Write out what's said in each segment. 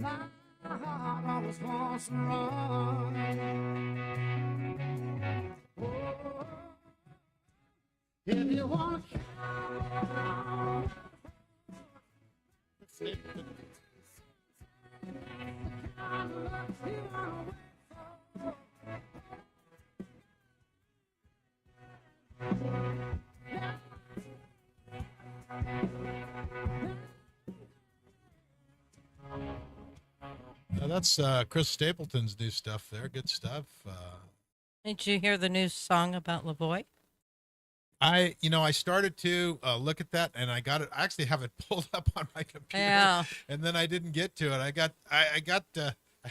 My heart always wants to run. Oh, if you want to count, That's Chris Stapleton's new stuff there. Good stuff. Did you hear the new song about Lavoie? I started to look at that, and I got it. I actually have it pulled up on my computer, Yeah. and then I didn't get to it. I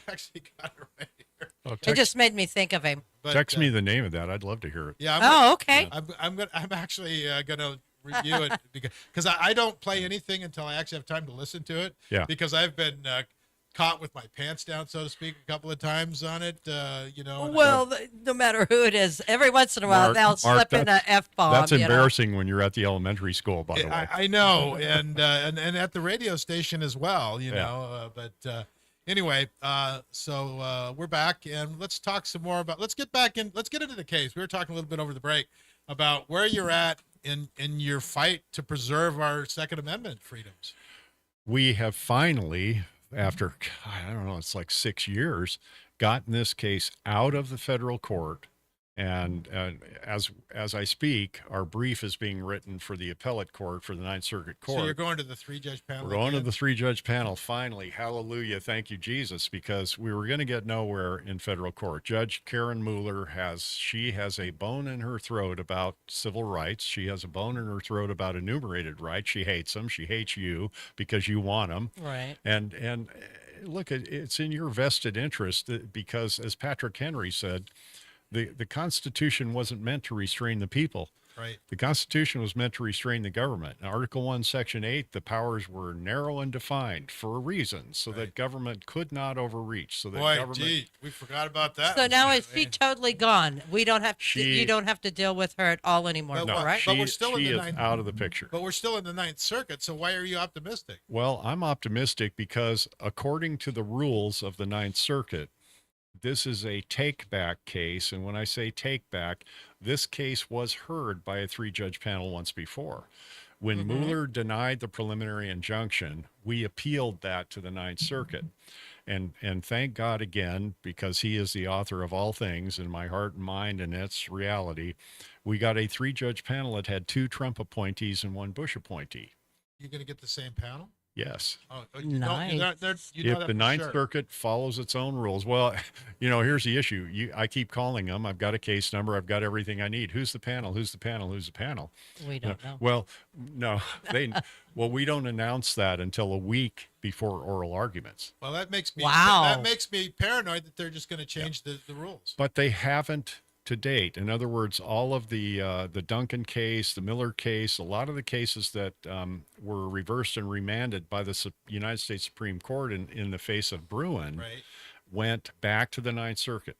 actually got it right here. Oh, It just made me think of him. But, text me the name of that. I'd love to hear it. Yeah. Oh, okay. I'm actually gonna review it because I don't play anything until I actually have time to listen to it. Yeah. Because I've been caught with my pants down, so to speak, a couple of times on it. Well, no matter who it is, every once in a while they'll slip in an F-bomb. That's embarrassing when you're at the elementary school, by the way. I know, and at the radio station as well, but anyway, so we're back, and let's talk some more about. Let's get into the case. We were talking a little bit over the break about where you're at in your fight to preserve our Second Amendment freedoms. We have finally, after, I don't know, it's like 6 years, gotten this case out of the federal court. And as I speak, our brief is being written for the appellate court for the Ninth Circuit Court. So you're going to the 3-judge panel? We're going to the 3-judge panel finally. Hallelujah. Thank you, Jesus, because we were going to get nowhere in federal court. Judge Karen Mueller has a bone in her throat about civil rights. She has a bone in her throat about enumerated rights. She hates them. She hates you because you want them. Right. And look, it's in your vested interest because, as Patrick Henry said, the Constitution wasn't meant to restrain the people. Right. The Constitution was meant to restrain the government. In Article 1, Section 8, the powers were narrow and defined for a reason, so that government could not overreach. So that we forgot about that. So now is she totally gone? We don't have to, you don't have to deal with her at all anymore, right? But we're still in the Ninth, out of the picture. But we're still in the Ninth Circuit, so why are you optimistic? Well, I'm optimistic because according to the rules of the Ninth Circuit, this is a take-back case, and when I say take-back, this case was heard by a 3-judge panel once before. When Mueller denied the preliminary injunction, we appealed that to the Ninth Circuit. And thank God again, because he is the author of all things in my heart and mind and its reality, we got a 3-judge panel that had 2 Trump appointees and 1 Bush appointee. You're going to get the same panel? Yes. Oh, nice. If the Ninth Circuit follows its own rules, well, here's the issue. I keep calling them. I've got a case number. I've got everything I need. Who's the panel? Who's the panel? Who's the panel? We don't know. Well, no, we don't announce that until a week before oral arguments. Well, that makes me paranoid that they're just going to change the rules. But they haven't to date. In other words, all of the Duncan case, the Miller case, a lot of the cases that were reversed and remanded by the United States Supreme Court in the face of Bruin went back to the Ninth Circuit.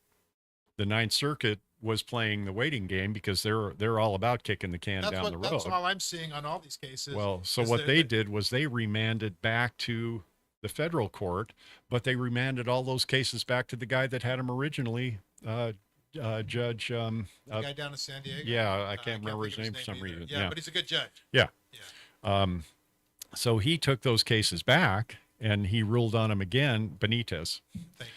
The Ninth Circuit was playing the waiting game because they're all about kicking the can down the road. That's all I'm seeing on all these cases. Well, so what they did was they remanded back to the federal court, but they remanded all those cases back to the guy that had them originally, Judge, the guy down in San Diego. Yeah, I can't remember his name for some reason. Yeah, but he's a good judge. Yeah. So he took those cases back and he ruled on them again. Benitez. Thank you.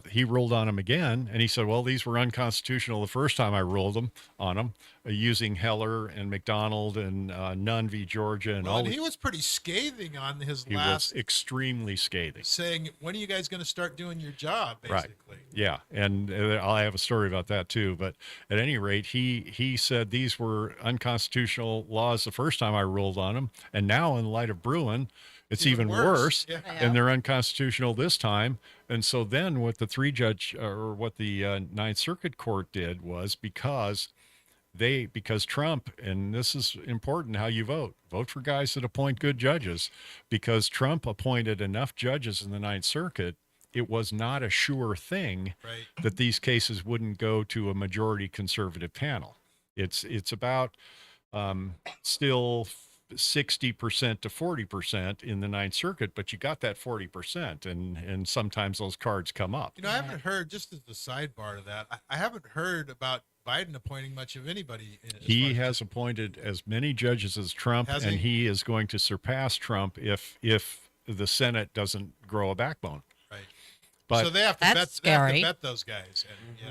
He ruled on them again, and he said, well, these were unconstitutional the first time I ruled on them, using Heller and McDonald and Nunn v. Georgia. And he was pretty scathing on his last. He was extremely scathing. Saying, when are you guys going to start doing your job, basically? Right. Yeah, and I have a story about that, too. But at any rate, he said these were unconstitutional laws the first time I ruled on them, and now, in light of Bruin, it's even worse, and they're unconstitutional this time. And so then what the 3-judge or what the Ninth Circuit Court did was because Trump, and this is important how you vote for guys that appoint good judges, because Trump appointed enough judges in the Ninth Circuit, it was not a sure thing that these cases wouldn't go to a majority conservative panel. It's about still 60% to 40% in the Ninth Circuit, but you got that 40%, and sometimes those cards come up. You know, I haven't heard, just as the sidebar to that, I haven't heard about Biden appointing much of anybody. He has appointed as many judges as Trump, and he is going to surpass Trump if the Senate doesn't grow a backbone. Right. But so they have to vet those guys.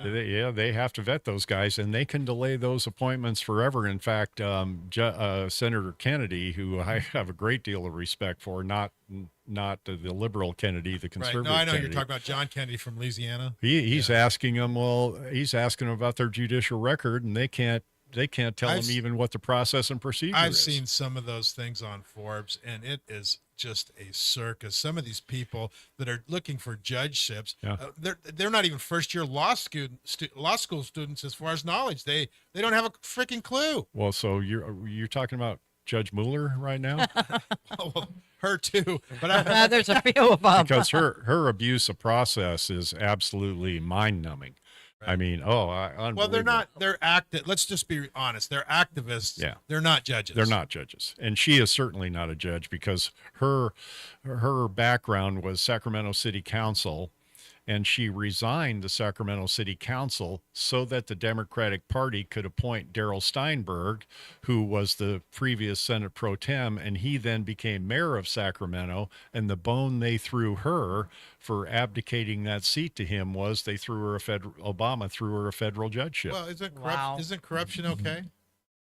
And, they have to vet those guys, and they can delay those appointments forever. In fact, Senator Kennedy, who I have a great deal of respect for, not the liberal Kennedy, the conservative. Right. No, I know Kennedy. you're talking about John Kennedy from Louisiana. He's asking them. Well, he's asking them about their judicial record, and they can't tell him even what the process and procedure is. I've seen some of those things on Forbes, and it is just a circus. Some of these people that are looking for judgeships, they're not even first-year law school students as far as knowledge. They don't have a freaking clue. Well, so you're talking about Judge Mueller right now? Well, her too, but there's a few of them. Because her abuse of process is absolutely mind-numbing. Right. I mean, unbelievable. Well, they're let's just be honest. They're activists. Yeah. They're not judges. They're not judges. And she is certainly not a judge, because her background was Sacramento City Council, and she resigned the Sacramento City Council so that the Democratic Party could appoint Darrell Steinberg, who was the previous Senate pro tem, and he then became mayor of Sacramento. And the bone they threw her for abdicating that seat to him was they threw her Obama threw her a federal judgeship. Well, isn't corruption okay?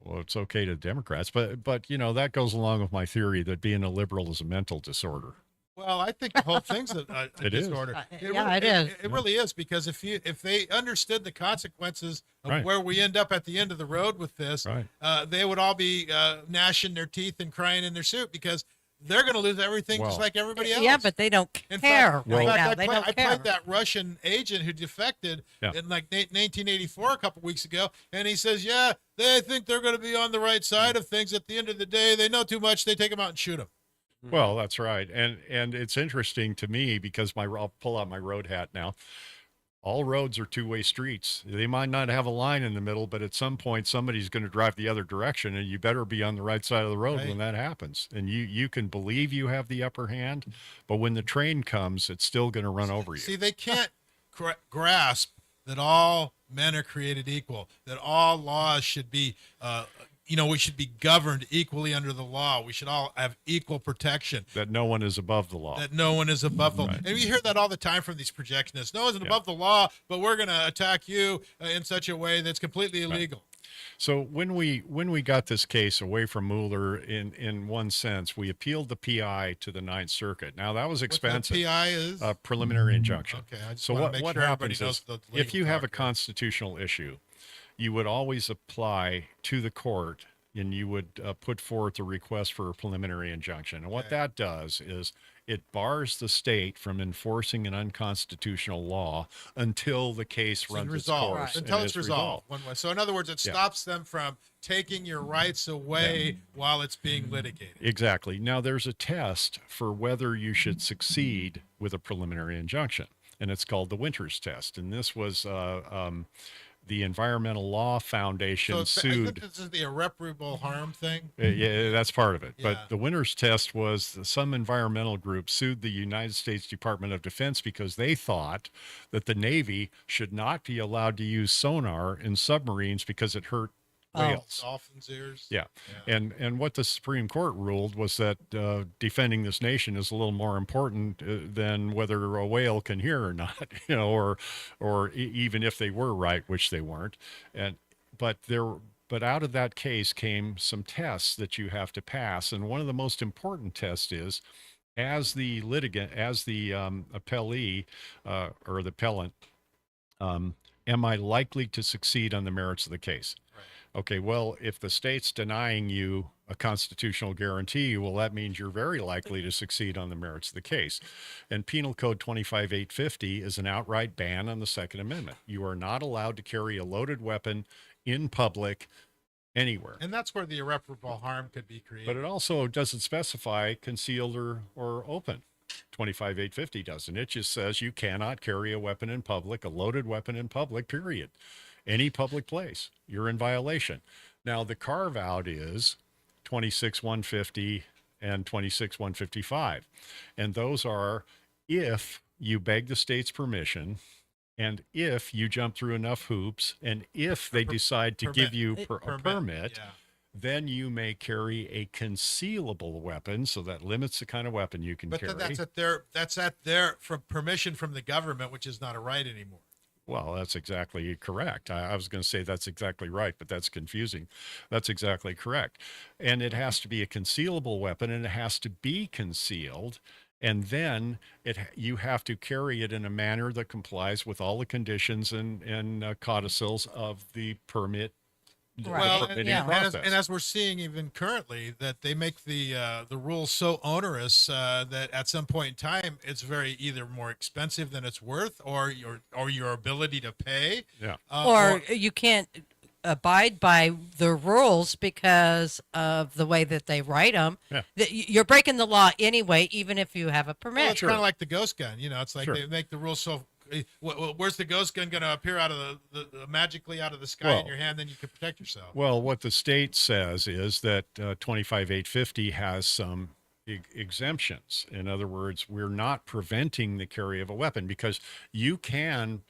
Well, it's okay to Democrats, but that goes along with my theory that being a liberal is a mental disorder. Well, I think the whole thing's a disorder. It really is, because if they understood the consequences of where we end up at the end of the road with this, they would all be gnashing their teeth and crying in their soup, because they're going to lose everything just like everybody else. Yeah, but they don't care now. I played that Russian agent who defected in like 1984 a couple weeks ago, and he says, they think they're going to be on the right side of things. At the end of the day, they know too much. They take them out and shoot them. Well, that's right. And it's interesting to me, because I'll pull out my road hat now. All roads are two-way streets. They might not have a line in the middle, but at some point somebody's going to drive the other direction, and you better be on the right side of the road when that happens. And you can believe you have the upper hand, but when the train comes, it's still going to run over you. See, they can't grasp that all men are created equal, that all laws should be we should be governed equally under the law. We should all have equal protection. That no one is above the law. That no one is above the law. And we hear that all the time from these projectionists. No one's above the law, but we're going to attack you in such a way that's completely illegal. So when we got this case away from Mueller, in one sense, we appealed the PI to the Ninth Circuit. Now, that was expensive. What the PI is? A preliminary injunction. Okay, I just so want to make what sure happens everybody knows is, if you have a constitutional issue, you would always apply to the court, and you would put forth a request for a preliminary injunction. And what that does is it bars the state from enforcing an unconstitutional law until the case runs its course. Until it's resolved. One way. So in other words, it stops them from taking your rights away while it's being litigated. Exactly. Now, there's a test for whether you should succeed with a preliminary injunction, and it's called the Winters test. And this was the Environmental Law Foundation sued. This is the irreparable harm thing. Yeah, that's part of it. But the Winters test was some environmental group sued the United States Department of Defense because they thought that the Navy should not be allowed to use sonar in submarines because it hurt whales. Dolphins' ears. Yeah. And what the Supreme Court ruled was that defending this nation is a little more important than whether a whale can hear or not, or even if they were right, which they weren't. But out of that case came some tests that you have to pass, and one of the most important tests is, as the litigant, as the appellee or the appellant, am I likely to succeed on the merits of the case? Okay, well, if the state's denying you a constitutional guarantee, well, that means you're very likely to succeed on the merits of the case. And Penal Code 25850 is an outright ban on the Second Amendment. You are not allowed to carry a loaded weapon in public anywhere. And that's where the irreparable harm could be created. But it also doesn't specify concealed or open. 25850 doesn't. It just says you cannot carry a weapon in public, a loaded weapon in public, period. Any public place, you're in violation. Now, the carve out is 26-150 and 26-155. And those are if you beg the state's permission, and if you jump through enough hoops, and if they decide to give you a permit, yeah. then you may carry a concealable weapon. So that limits the kind of weapon you can carry. But that's at their for permission from the government, which is not a right anymore. Well, that's exactly correct. I was going to say that's exactly right, but that's confusing. That's exactly correct. And it has to be a concealable weapon, and it has to be concealed. And then you have to carry it in a manner that complies with all the conditions and codicils of the permit. Well, and as we're seeing even currently, that they make the rules so onerous that at some point in time it's very either more expensive than it's worth, or your ability to pay, or you can't abide by the rules because of the way that they write them. Yeah. You're breaking the law anyway, even if you have a permit. Well, it's kind of like the ghost gun. It's like they make the rules so. Where's the ghost gun going to appear out of the magically out of the sky in your hand? Then you can protect yourself. Well, what the state says is that 25-850 has some exemptions. In other words, we're not preventing the carry of a weapon because you can,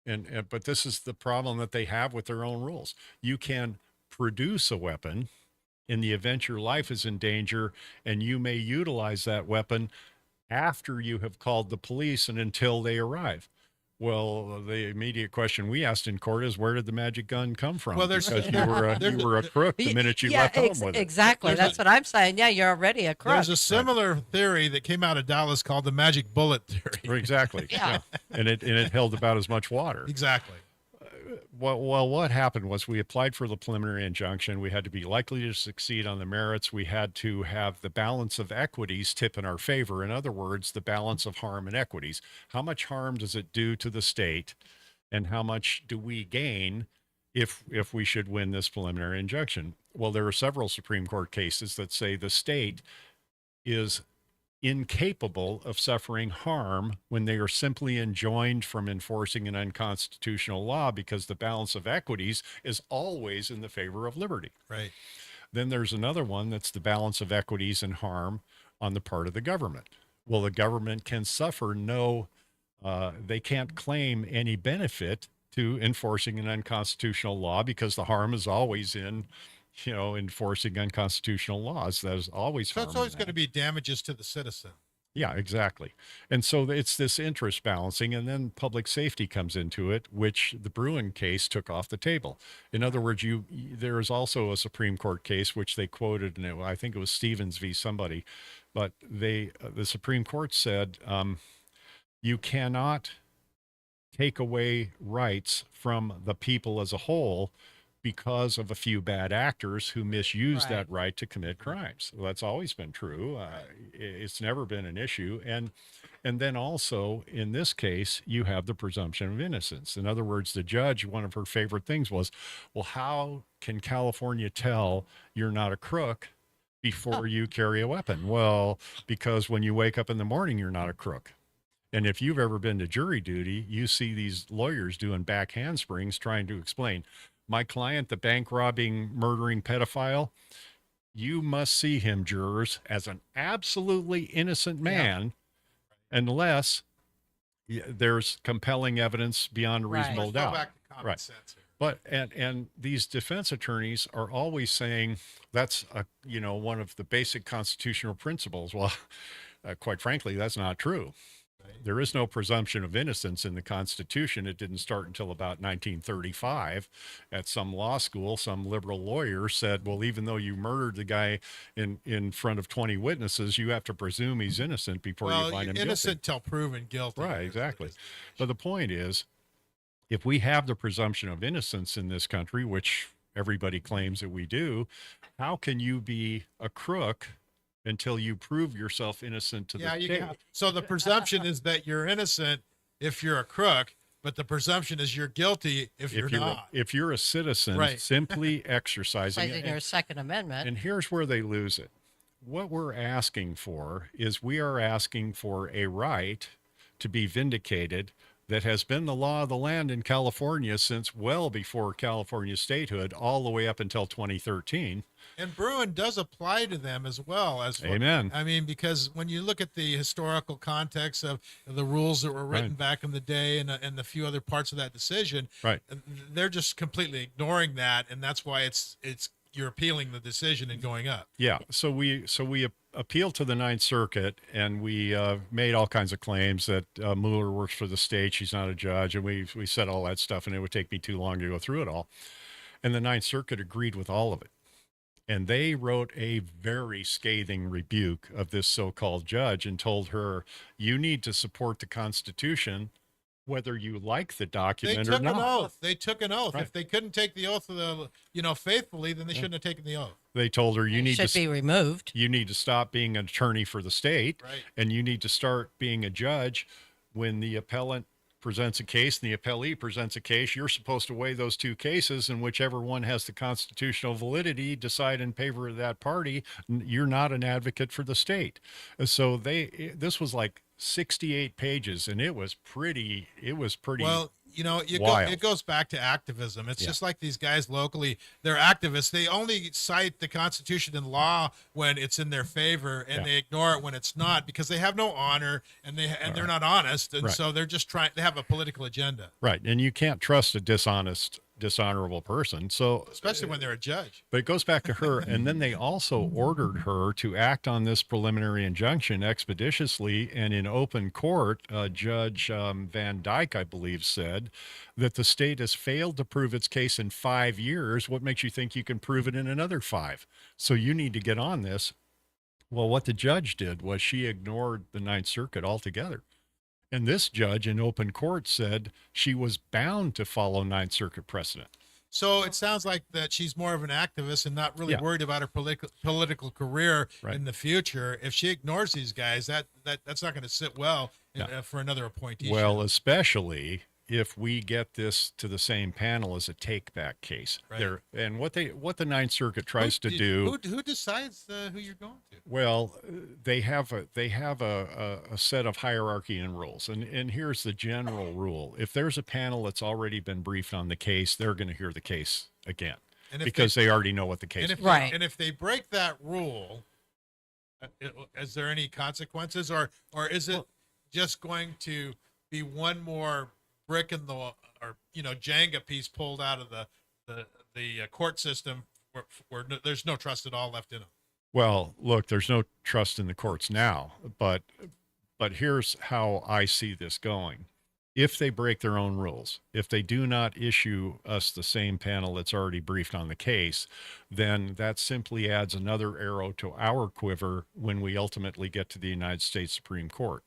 but this is the problem that they have with their own rules. You can produce a weapon in the event your life is in danger, and you may utilize that weapon after you have called the police and until they arrive. Well, the immediate question we asked in court is, where did the magic gun come from? Well, because you were a crook the minute you left home with it. Exactly. That's what I'm saying. Yeah, you're already a crook. There's a similar theory that came out of Dallas called the magic bullet theory. Exactly. Yeah. And it held about as much water. Exactly. Well, what happened was we applied for the preliminary injunction. We had to be likely to succeed on the merits. We had to have the balance of equities tip in our favor. In other words, the balance of harm and equities. How much harm does it do to the state, and how much do we gain if we should win this preliminary injunction? Well, there are several Supreme Court cases that say the state is incapable of suffering harm when they are simply enjoined from enforcing an unconstitutional law, because the balance of equities is always in the favor of liberty. Right. Then there's another one that's the balance of equities and harm on the part of the government. Well, the government can suffer they can't claim any benefit to enforcing an unconstitutional law, because the harm is always in enforcing unconstitutional laws. That is always so. It's always going to be damages to the citizen. Yeah, exactly. And so it's this interest balancing, and then public safety comes into it, which the Bruin case took off the table. In other words, there is also a Supreme Court case which they quoted, and I think it was Stevens v. somebody, but the Supreme Court said you cannot take away rights from the people as a whole because of a few bad actors who misuse that right to commit crimes. Well, that's always been true. It's never been an issue. And then also in this case, you have the presumption of innocence. In other words, the judge, one of her favorite things was, well, how can California tell you're not a crook before you carry a weapon? Well, because when you wake up in the morning, you're not a crook. And if you've ever been to jury duty, you see these lawyers doing back handsprings trying to explain, my client, the bank robbing, murdering pedophile, you must see him, jurors, as an absolutely innocent man, unless there's compelling evidence beyond a reasonable doubt. Go back to common sense here. But and these defense attorneys are always saying that's one of the basic constitutional principles. Well, quite frankly, that's not true. There is no presumption of innocence in the Constitution. It didn't start until about 1935 at some law school. Some liberal lawyer said, well, even though you murdered the guy in front of 20 witnesses, you have to presume he's innocent before you find him innocent till proven guilty. Right, exactly. But the point is, if we have the presumption of innocence in this country, which everybody claims that we do, how can you be a crook until you prove yourself innocent to the state? So the presumption is that you're innocent if you're a crook, but the presumption is you're guilty if you're not. If you're a citizen, simply exercising your Second Amendment. And here's where they lose it. What we're asking for is we are asking for a right to be vindicated that has been the law of the land in California since well before California statehood, all the way up until 2013. And Bruin does apply to them as well as Amen. I mean, because when you look at the historical context of the rules that were written Right. back in the day and the few other parts of that decision, Right. they're just completely ignoring that, and that's why it's you're appealing the decision and going up. Yeah. So we appealed to the Ninth Circuit, and we made all kinds of claims that Mueller works for the state. She's not a judge. And we said all that stuff, and it would take me too long to go through it all. And the Ninth Circuit agreed with all of it. And they wrote a very scathing rebuke of this so-called judge and told her, you need to support the Constitution, whether you like the They document took or an not. oath. They took an oath. Right. If they couldn't take the oath of the, faithfully, then they shouldn't have taken the oath. They told her, you need should to be removed. you need to stop being an attorney for the state, Right. and you need to start being a judge. When the appellant presents a case and the appellee presents a case, you're supposed to weigh those two cases, and whichever one has the constitutional validity, decide in favor of that party. You're not an advocate for the state. So this was like 68 pages, and it was pretty Well, wild. it goes back to activism. It's Yeah. just like these guys locally, they're activists. They only cite the Constitution and law when it's in their favor, and Yeah. they ignore it when it's not, because they have no honor, and they're not honest, and Right. so they're just they have a political agenda, right. And you can't trust a dishonorable person. So especially when they're a judge. But it goes back to her. And then they also ordered her to act on this preliminary injunction expeditiously. And in open court, Judge Van Dyke, I believe, said that the state has failed to prove its case in 5 years. What makes you think you can prove it in another 5? So you need to get on this. Well, what the judge did was she ignored the Ninth Circuit altogether. And this judge in open court said she was bound to follow Ninth Circuit precedent. So it sounds like that she's more of an activist and not really Yeah. worried about her political career Right. in the future. If she ignores these guys, that's not going to sit well for another appointee. Well, especially if we get this to the same panel as a take back case. Right. There, and what the Ninth Circuit tries to do. Who decides who you're going to? Well, they have a set of hierarchy and rules, and here's the general rule: if there's a panel that's already been briefed on the case, they're going to hear the case again And if because they already know what the case and is. if, Right. and if they break that rule, is there any consequences, or is it just going to be one more brick in the Jenga piece pulled out of the court system where there's no trust at all left in them? Well, look, there's no trust in the courts now, but here's how I see this going. If they break their own rules, if they do not issue us the same panel that's already briefed on the case, then that simply adds another arrow to our quiver when we ultimately get to the United States Supreme Court.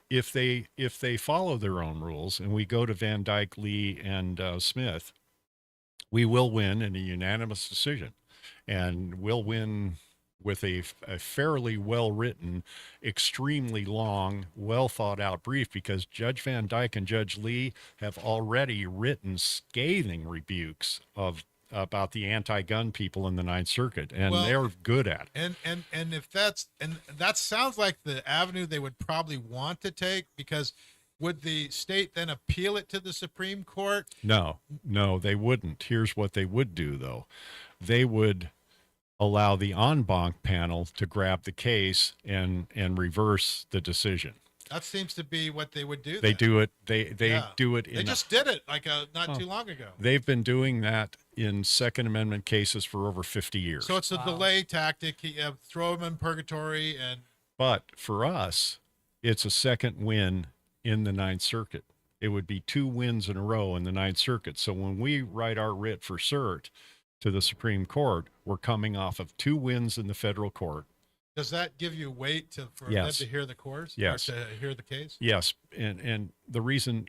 If they follow their own rules and we go to Van Dyke, Lee, and Smith, we will win in a unanimous decision, and we'll win with a fairly well-written, extremely long, well-thought-out brief, because Judge Van Dyke and Judge Lee have already written scathing rebukes about the anti-gun people in the Ninth Circuit, and they're good at it. And if that sounds like the avenue they would probably want to take, because would the state then appeal it to the Supreme Court? No, they wouldn't. Here's what they would do, though. They would allow the en banc panel to grab the case and reverse the decision. That seems to be what they would do. They then. do it. They Yeah. do it. They just did it not too long ago. They've been doing that in Second Amendment cases for over 50 years. So it's a delay tactic. Throw them in purgatory, and But for us, it's a second win in the Ninth Circuit. It would be 2 wins in a row in the Ninth Circuit. So when we write our writ for cert to the Supreme Court, we're coming off of 2 wins in the federal court. does that give you weight for Yes. them to hear the course? Yes. Or to hear the case? Yes, and the reason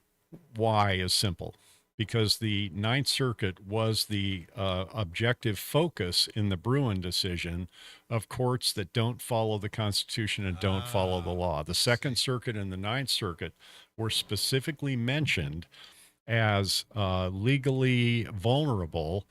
why is simple, because the Ninth Circuit was the objective focus in the Bruin decision of courts that don't follow the Constitution and don't follow the law. The Second Circuit and the Ninth Circuit were specifically mentioned as legally vulnerable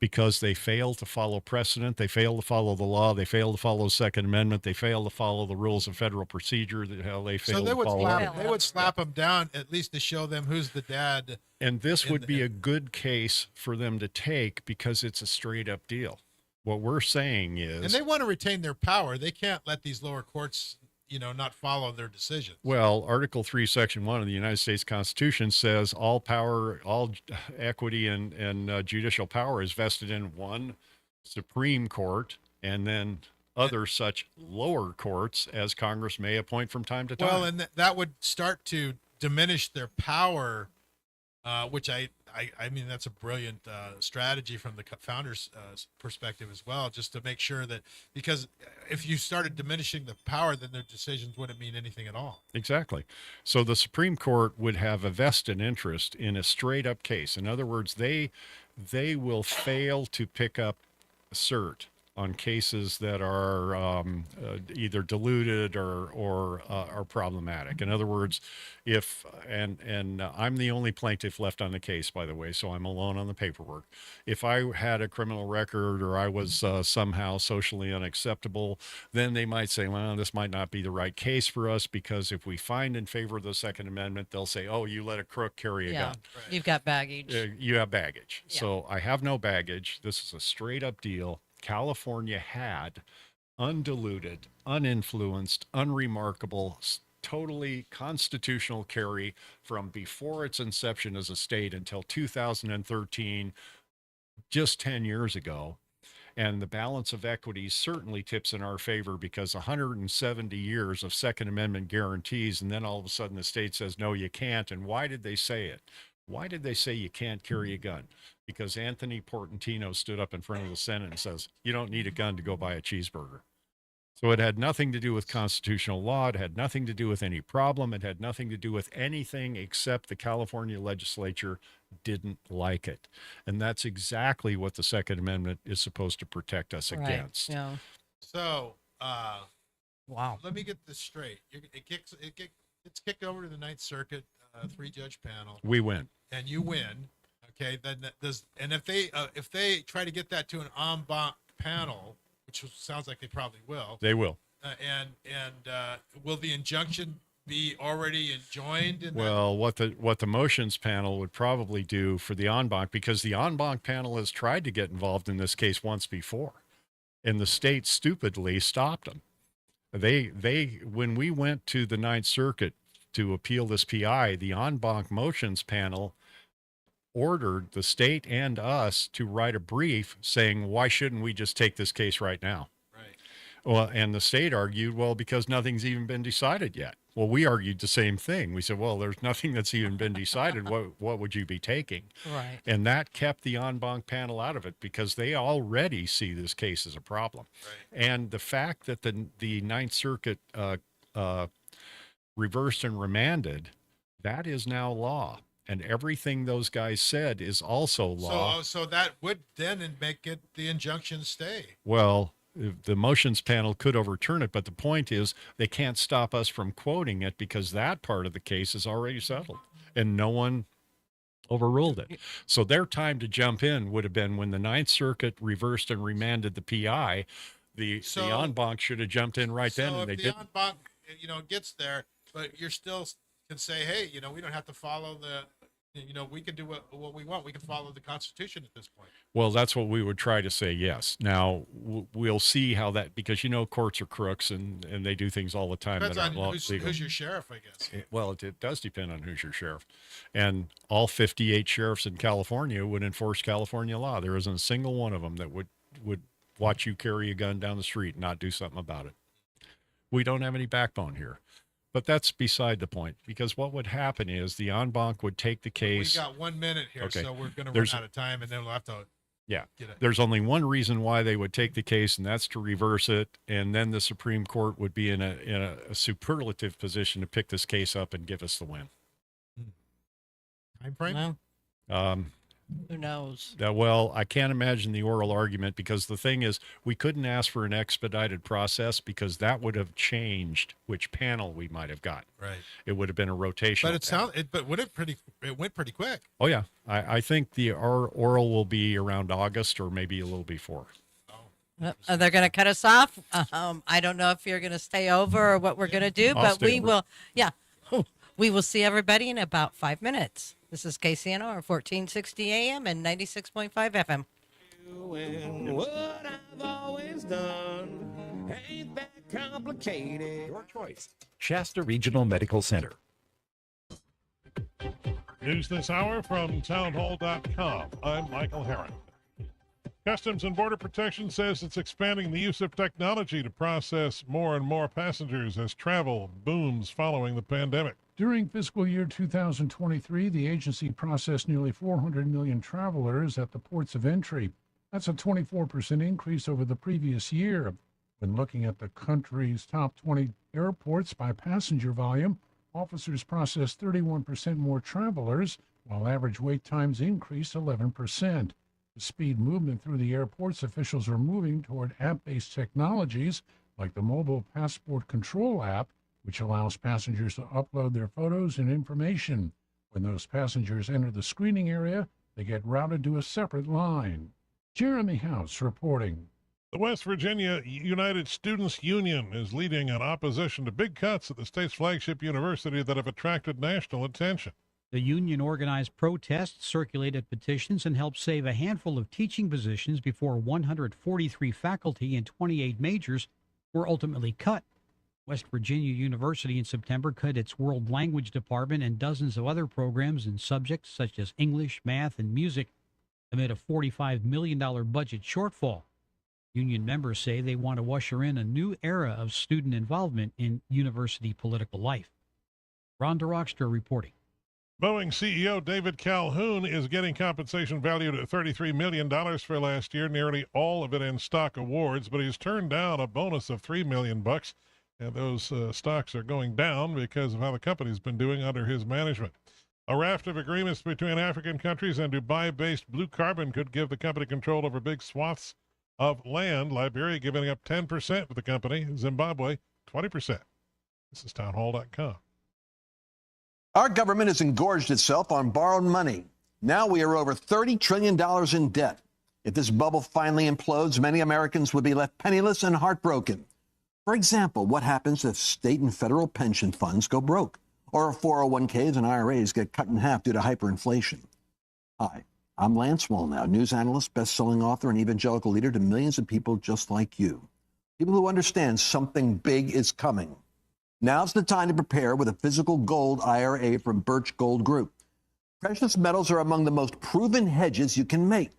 because they fail to follow precedent, they fail to follow the law, they fail to follow the Second Amendment, they fail to follow the rules of federal procedure, how they fail So they to would follow. slap, they would slap them down at least to show them who's the dad. And this would be a good case for them to take because it's a straight up deal. What we're saying is, And they want to retain their power. They can't let these lower courts, not follow their decisions. well, Article 3, Section 1 of the United States Constitution says all power, all equity and judicial power is vested in one Supreme Court and then other such lower courts as Congress may appoint from time to time. Well, and that would start to diminish their power, which I mean, that's a brilliant strategy from the founders' perspective as well, just to make sure that, because if you started diminishing the power, then their decisions wouldn't mean anything at all. Exactly. So the Supreme Court would have a vested interest in a straight up case. In other words, they will fail to pick up cert on cases that are either diluted or are problematic. In other words, if and I'm the only plaintiff left on the case, by the way, so I'm alone on the paperwork. If I had a criminal record or I was somehow socially unacceptable, then they might say, well, this might not be the right case for us, because if we find in favor of the Second Amendment, they'll say, oh, you let a crook carry a gun. You've got baggage. You have baggage. Yeah. So I have no baggage. This is a straight up deal. California had undiluted, uninfluenced, unremarkable, totally constitutional carry from before its inception as a state until 2013, just 10 years ago. And the balance of equity certainly tips in our favor, because 170 years of Second Amendment guarantees, and then all of a sudden the state says, no, you can't. And why did they say it? Why did they say you can't carry a gun? Because Anthony Portantino stood up in front of the Senate and says, you don't need a gun to go buy a cheeseburger. So it had nothing to do with constitutional law. It had nothing to do with any problem. It had nothing to do with anything except the California legislature didn't like it. And that's exactly what the Second Amendment is supposed to protect us against. Yeah. So, Wow. let me get this straight. It's kicked over to the Ninth Circuit, 3-judge panel, We win. and you win. Okay, then if they try to get that to an en banc panel, which sounds like they probably will, They will. and will the injunction be already enjoined? Well, what the motions panel would probably do for the en banc, because the en banc panel has tried to get involved in this case once before, and the state stupidly stopped them. They when we went to the Ninth Circuit to appeal this PI, the en banc motions panel ordered the state and us to write a brief saying, why shouldn't we just take this case right now? Right. Well, and the state argued, well, because nothing's even been decided yet. Well, we argued the same thing. We said, well, there's nothing that's even been decided. What would you be taking? Right. And that kept the en banc panel out of it, because they already see this case as a problem. Right. And the fact that the Ninth Circuit reversed and remanded, that is now law. And everything those guys said is also law. So that would then make it the injunction stay. Well, the motions panel could overturn it, but the point is they can't stop us from quoting it, because that part of the case is already settled and no one overruled it. So their time to jump in would have been when the Ninth Circuit reversed and remanded the PI. The en banc should have jumped in right then, and they didn't. So if the en banc, gets there, but you're still can say, hey, we don't have to follow we can do what we want. We can follow the Constitution at this point. Well, that's what we would try to say, yes. Now, we'll see how that, because, courts are crooks and they do things all the time. Depends that on aren't legal. who's your sheriff, I guess. Well, it does depend on who's your sheriff. And all 58 sheriffs in California would enforce California law. There isn't a single one of them that would watch you carry a gun down the street and not do something about it. We don't have any backbone here. But that's beside the point, because what would happen is the en banc would take the case. We got 1 minute here, Okay. so we're going to run out of time, and then we'll have to. Yeah, get it. there's only one reason why they would take the case, and that's to reverse it. And then the Supreme Court would be in a superlative position to pick this case up and give us the win. Time frame? No. Who knows? Well, I can't imagine the oral argument, because the thing is, we couldn't ask for an expedited process because that would have changed which panel we might have got. Right. It would have been a rotational. But it went pretty quick. Oh yeah, I think the oral will be around August or maybe a little before. They're going to cut us off. I don't know if you're going to stay over or what we're going to do, but we will. Yeah, we will see everybody in about 5 minutes. This is KCNR 1460 AM and 96.5 FM. Doing what I've always done ain't that complicated. Your choice. Shasta Regional Medical Center. News this hour from townhall.com. I'm Michael Herron. Customs and Border Protection says it's expanding the use of technology to process more and more passengers as travel booms following the pandemic. During fiscal year 2023, the agency processed nearly 400 million travelers at the ports of entry. That's a 24% increase over the previous year. When looking at the country's top 20 airports by passenger volume, officers processed 31% more travelers, while average wait times increased 11%. The speed movement through the airports, officials are moving toward app-based technologies like the mobile passport control app, which allows passengers to upload their photos and information. When those passengers enter the screening area, they get routed to a separate line. Jeremy House reporting. The West Virginia United Students Union is leading an opposition to big cuts at the state's flagship university that have attracted national attention. The union organized protests, circulated petitions, and helped save a handful of teaching positions before 143 faculty and 28 majors were ultimately cut. West Virginia University in September cut its world language department and dozens of other programs in subjects such as English, math, and music amid a $45 million budget shortfall. Union members say they want to usher in a new era of student involvement in university political life. Rhonda Rockster reporting. Boeing CEO David Calhoun is getting compensation valued at $33 million for last year, nearly all of it in stock awards, but he's turned down a bonus of $3 million. And those stocks are going down because of how the company's been doing under his management. A raft of agreements between African countries and Dubai-based Blue Carbon could give the company control over big swaths of land. Liberia giving up 10% to the company. Zimbabwe, 20%. This is townhall.com. Our government has engorged itself on borrowed money. Now we are over $30 trillion in debt. If this bubble finally implodes, many Americans would be left penniless and heartbroken. For example, what happens if state and federal pension funds go broke, or 401ks and IRAs get cut in half due to hyperinflation? Hi, I'm Lance Wallnow, news analyst, best-selling author, and evangelical leader to millions of people just like you. People who understand something big is coming. Now's the time to prepare with a physical gold IRA from Birch Gold Group. Precious metals are among the most proven hedges you can make.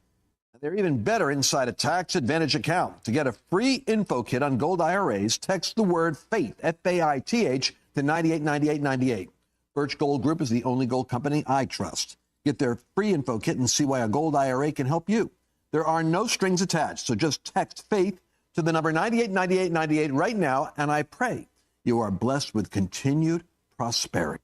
They're even better inside a tax advantage account. To get a free info kit on gold IRAs, text the word FAITH, F-A-I-T-H, to 989898. Birch Gold Group is the only gold company I trust. Get their free info kit and see why a gold IRA can help you. There are no strings attached, so just text FAITH to the number 989898 right now, and I pray you are blessed with continued prosperity.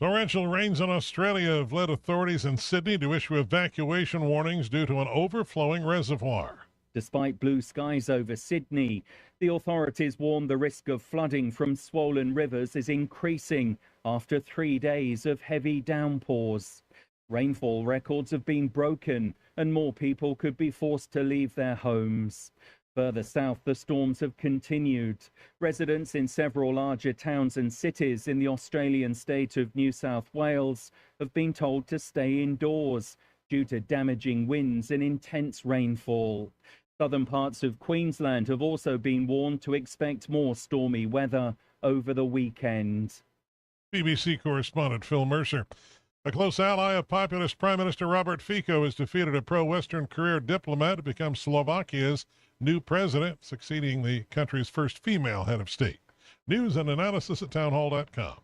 Torrential rains in Australia have led authorities in Sydney to issue evacuation warnings due to an overflowing reservoir. Despite blue skies over Sydney, the authorities warn the risk of flooding from swollen rivers is increasing after 3 days of heavy downpours. Rainfall records have been broken and more people could be forced to leave their homes. Further south, the storms have continued. Residents in several larger towns and cities in the Australian state of New South Wales have been told to stay indoors due to damaging winds and intense rainfall. Southern parts of Queensland have also been warned to expect more stormy weather over the weekend. BBC correspondent Phil Mercer. A close ally of populist Prime Minister Robert Fico has defeated a pro-Western career diplomat to become Slovakia's new president, succeeding the country's first female head of state. News and analysis at townhall.com.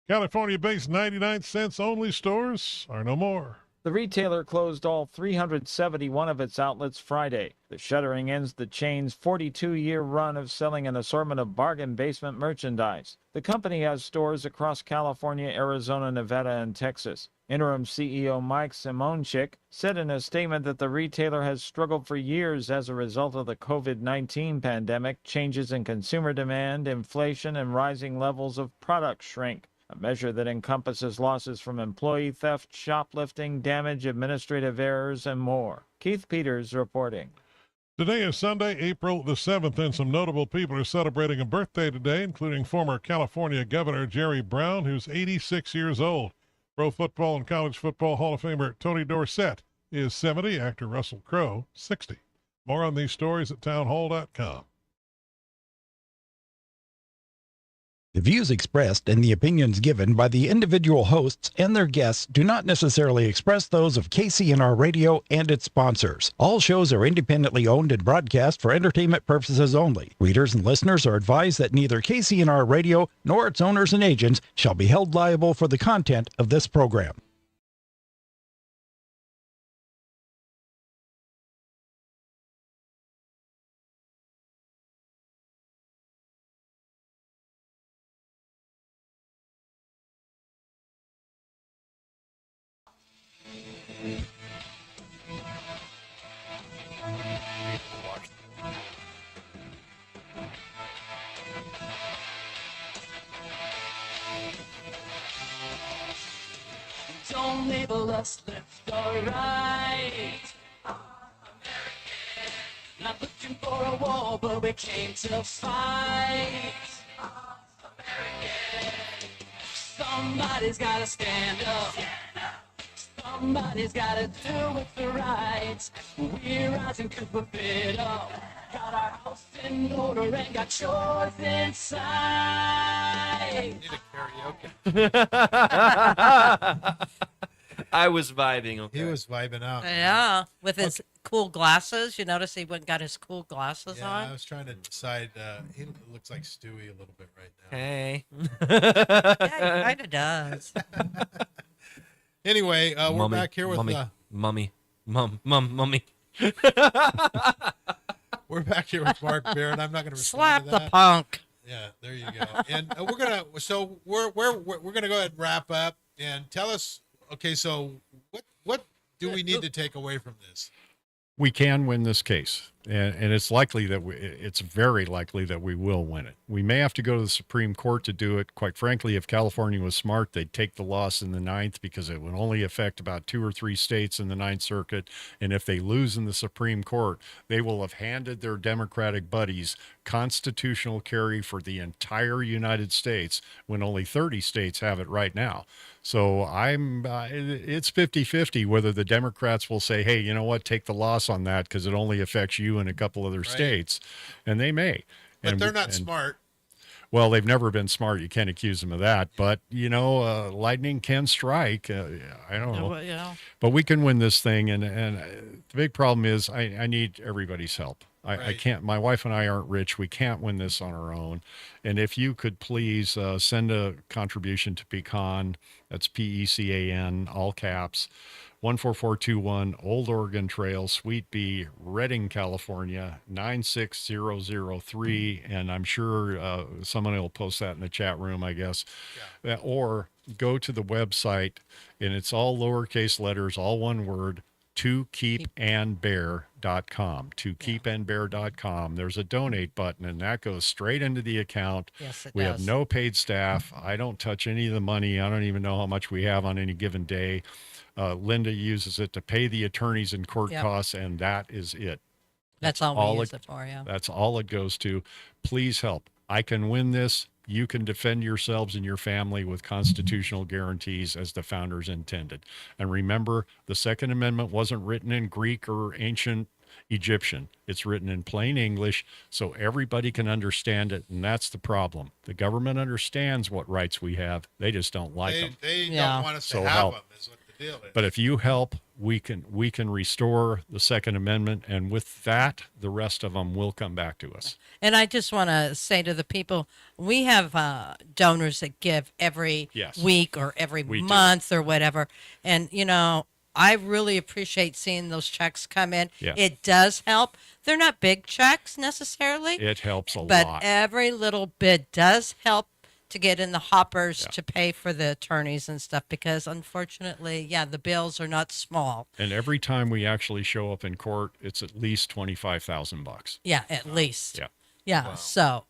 California-based 99 cents only stores are no more. The retailer closed all 371 of its outlets Friday. The shuttering ends the chain's 42-year run of selling an assortment of bargain basement merchandise. The company has stores across California, Arizona, Nevada, and Texas. Interim CEO Mike Simonchik said in a statement that the retailer has struggled for years as a result of the COVID-19 pandemic, changes in consumer demand, inflation, and rising levels of product shrink, a measure that encompasses losses from employee theft, shoplifting, damage, administrative errors, and more. Keith Peters reporting. Today is Sunday, April the 7th, and some notable people are celebrating a birthday today, including former California Governor Jerry Brown, who's 86 years old. Pro Football and College Football Hall of Famer Tony Dorsett is 70, actor Russell Crowe, 60. More on these stories at townhall.com. The views expressed and the opinions given by the individual hosts and their guests do not necessarily express those of KCNR Radio and its sponsors. All shows are independently owned and broadcast for entertainment purposes only. Readers and listeners are advised that neither KCNR Radio nor its owners and agents shall be held liable for the content of this program. Don't label us left or right. Not looking for a war, but we came to fight. Somebody's gotta stand up. Somebody's gotta do what's right. We're rising 'cause we're fed up. Got our house in order and got chores inside. Need a karaoke. I was vibing. Okay. He was vibing out. Yeah, with his cool glasses. You notice he went and got his cool glasses Yeah, on? I was trying to decide. He looks like Stewie a little bit right now. Hey. Yeah, he kind of does. Anyway, we're back here with Mummy. We're back here with Mark Barron. I'm not going to slap to the that. punk. Yeah, there you go. And we're gonna go ahead and wrap up and tell us. Okay, so what do we need to take away from this? We can win this case, and it's likely that it's very likely that we will win it. We may have to go to the Supreme Court to do it. Quite frankly, if California was smart, they'd take the loss in the Ninth because it would only affect about 2 or 3 states in the Ninth Circuit. And if they lose in the Supreme Court, they will have handed their Democratic buddies constitutional carry for the entire United States when only 30 states have it right now. So it's 50-50 whether the Democrats will say, hey, you know what, take the loss on that because it only affects you and a couple other states. And they may. But they're not smart. Well, they've never been smart. You can't accuse them of that. But, lightning can strike. I don't know. Yeah. But we can win this thing. And the big problem is I need everybody's help. I can't. My wife and I aren't rich. We can't win this on our own. And if you could please send a contribution to Pecan, that's PECAN, all caps, 14421 Old Oregon Trail, Suite B, Redding, California, 96003. And I'm sure someone will post that in the chat room, I guess. Yeah. Or go to the website, and it's all lowercase letters, all one word, tokeepandbear.com. Tokeepandbear.com. There's a donate button, and that goes straight into the account. Yes, we have no paid staff. I don't touch any of the money. I don't even know how much we have on any given day. Linda uses it to pay the attorneys and court costs, and that is it. That's all we use it for, yeah. That's all it goes to. Please help. I can win this. You can defend yourselves and your family with constitutional guarantees as the founders intended. And remember, the Second Amendment wasn't written in Greek or ancient Egyptian. It's written in plain English so everybody can understand it, and that's the problem. The government understands what rights we have. They just don't like them. They don't want us to have them, is what the deal is. But if you help, we can restore the Second Amendment, and with that, the rest of them will come back to us. And I just want to say to the people, we have donors that give every week or every month or whatever. And, I really appreciate seeing those checks come in. Yeah. It does help. They're not big checks necessarily. It helps a but lot. every little bit does help to get in the hoppers Yeah. to pay for the attorneys and stuff, because unfortunately, the bills are not small. And every time we actually show up in court, it's at least $25,000. Yeah, at least. Yeah. Yeah. Wow. So,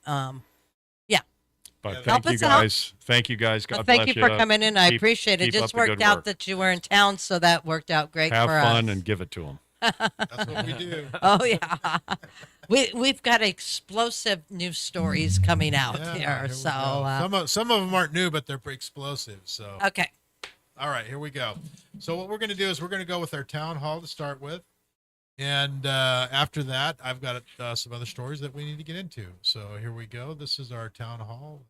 But Help thank you us out. guys. Thank you guys. God well, thank bless you for coming in. I Keep- appreciate it. keep Just up the worked good out work. that you were in town, so that worked out great Have for fun us. and give it to them. That's what we do. Oh yeah, we've got explosive news stories coming out Yeah, here. we So go. Some of them aren't new, but they're pretty explosive. So okay, all right, here we go. So what we're going to do is we're going to go with our town hall to start with, and after that, I've got some other stories that we need to get into. So here we go. This is our town hall.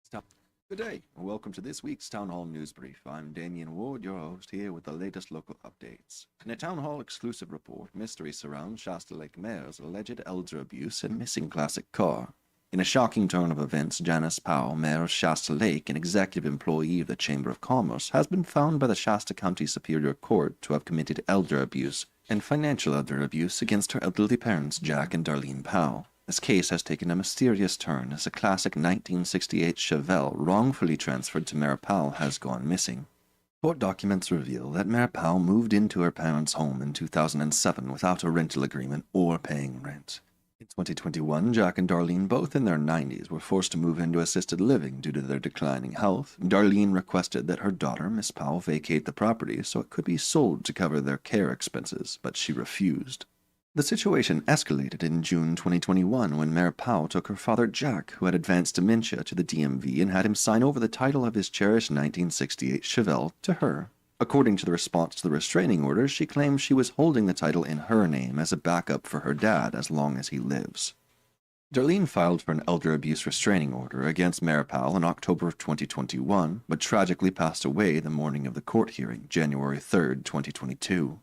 Stop. Good day, and welcome to this week's Town Hall News Brief. I'm Damian Ward, your host, here with the latest local updates. In a Town Hall exclusive report, mystery surrounds Shasta Lake Mayor's alleged elder abuse and missing classic car. In a shocking turn of events, Janice Powell, mayor of Shasta Lake and executive employee of the Chamber of Commerce, has been found by the Shasta County Superior Court to have committed elder abuse and financial elder abuse against her elderly parents, Jack and Darlene Powell. This case has taken a mysterious turn as a classic 1968 Chevelle wrongfully transferred to Mayor Powell has gone missing. Court documents reveal that Mayor Powell moved into her parents' home in 2007 without a rental agreement or paying rent. In 2021, Jack and Darlene, both in their 90s, were forced to move into assisted living due to their declining health. Darlene requested that her daughter, Miss Powell, vacate the property so it could be sold to cover their care expenses, but she refused. The situation escalated in June 2021 when Mayor Powell took her father Jack, who had advanced dementia, to the DMV and had him sign over the title of his cherished 1968 Chevelle to her. According to the response to the restraining order, she claims she was holding the title in her name as a backup for her dad as long as he lives. Darlene filed for an elder abuse restraining order against Mayor Powell in October of 2021, but tragically passed away the morning of the court hearing, January 3, 2022.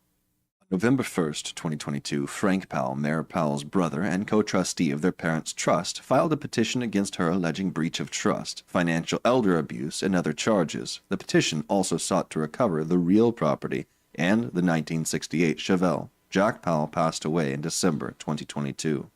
November 1st, 2022, Frank Powell, Mayor Powell's brother and co-trustee of their parents' trust, filed a petition against her alleging breach of trust, financial elder abuse, and other charges. The petition also sought to recover the real property and the 1968 Chevelle. Jack Powell passed away in December 2022.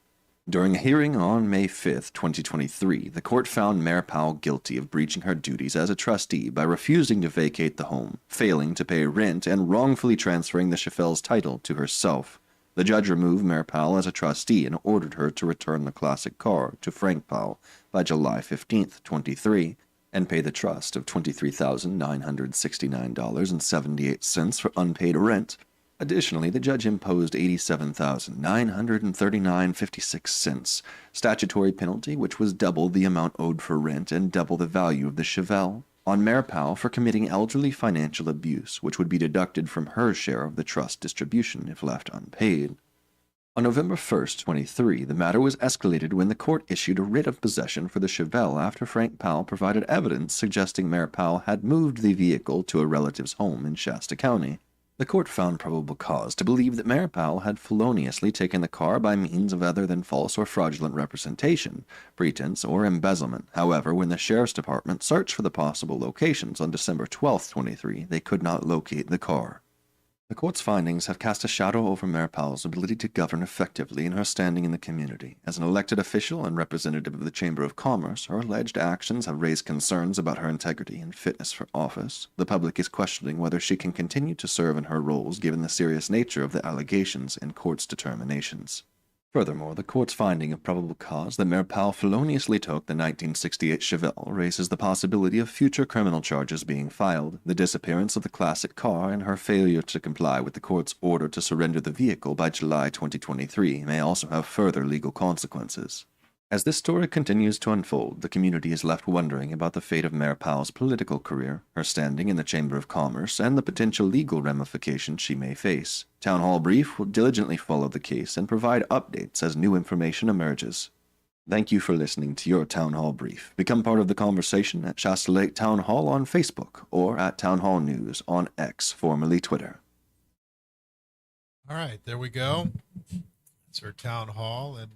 During a hearing on May 5, 2023, the court found Mayor Powell guilty of breaching her duties as a trustee by refusing to vacate the home, failing to pay rent, and wrongfully transferring the Chevelle's title to herself. The judge removed Mayor Powell as a trustee and ordered her to return the classic car to Frank Powell by July 15, 23, and pay the trust of $23,969.78 for unpaid rent. Additionally, the judge imposed $87,939.56 statutory penalty, which was double the amount owed for rent and double the value of the Chevelle, on Mayor Powell for committing elderly financial abuse, which would be deducted from her share of the trust distribution if left unpaid. On November 1st, 23, the matter was escalated when the court issued a writ of possession for the Chevelle after Frank Powell provided evidence suggesting Mayor Powell had moved the vehicle to a relative's home in Shasta County. The court found probable cause to believe that Mayor Powell had feloniously taken the car by means of other than false or fraudulent representation, pretense, or embezzlement. However, when the Sheriff's Department searched for the possible locations on December 12, 23, they could not locate the car. The court's findings have cast a shadow over Mayor Powell's ability to govern effectively in her standing in the community. As an elected official and representative of the Chamber of Commerce, her alleged actions have raised concerns about her integrity and fitness for office. The public is questioning whether she can continue to serve in her roles given the serious nature of the allegations and court's determinations. Furthermore, the court's finding of probable cause that Mayor Powell feloniously took the 1968 Chevelle raises the possibility of future criminal charges being filed. The disappearance of the classic car and her failure to comply with the court's order to surrender the vehicle by July 2023 may also have further legal consequences. As this story continues to unfold, the community is left wondering about the fate of Mayor Powell's political career, her standing in the Chamber of Commerce, and the potential legal ramifications she may face. Town Hall Brief will diligently follow the case and provide updates as new information emerges. Thank you for listening to your Town Hall Brief. Become part of the conversation at Shasta Lake Town Hall on Facebook or at Town Hall News on X, formerly Twitter. All right, there we go. It's our town hall, and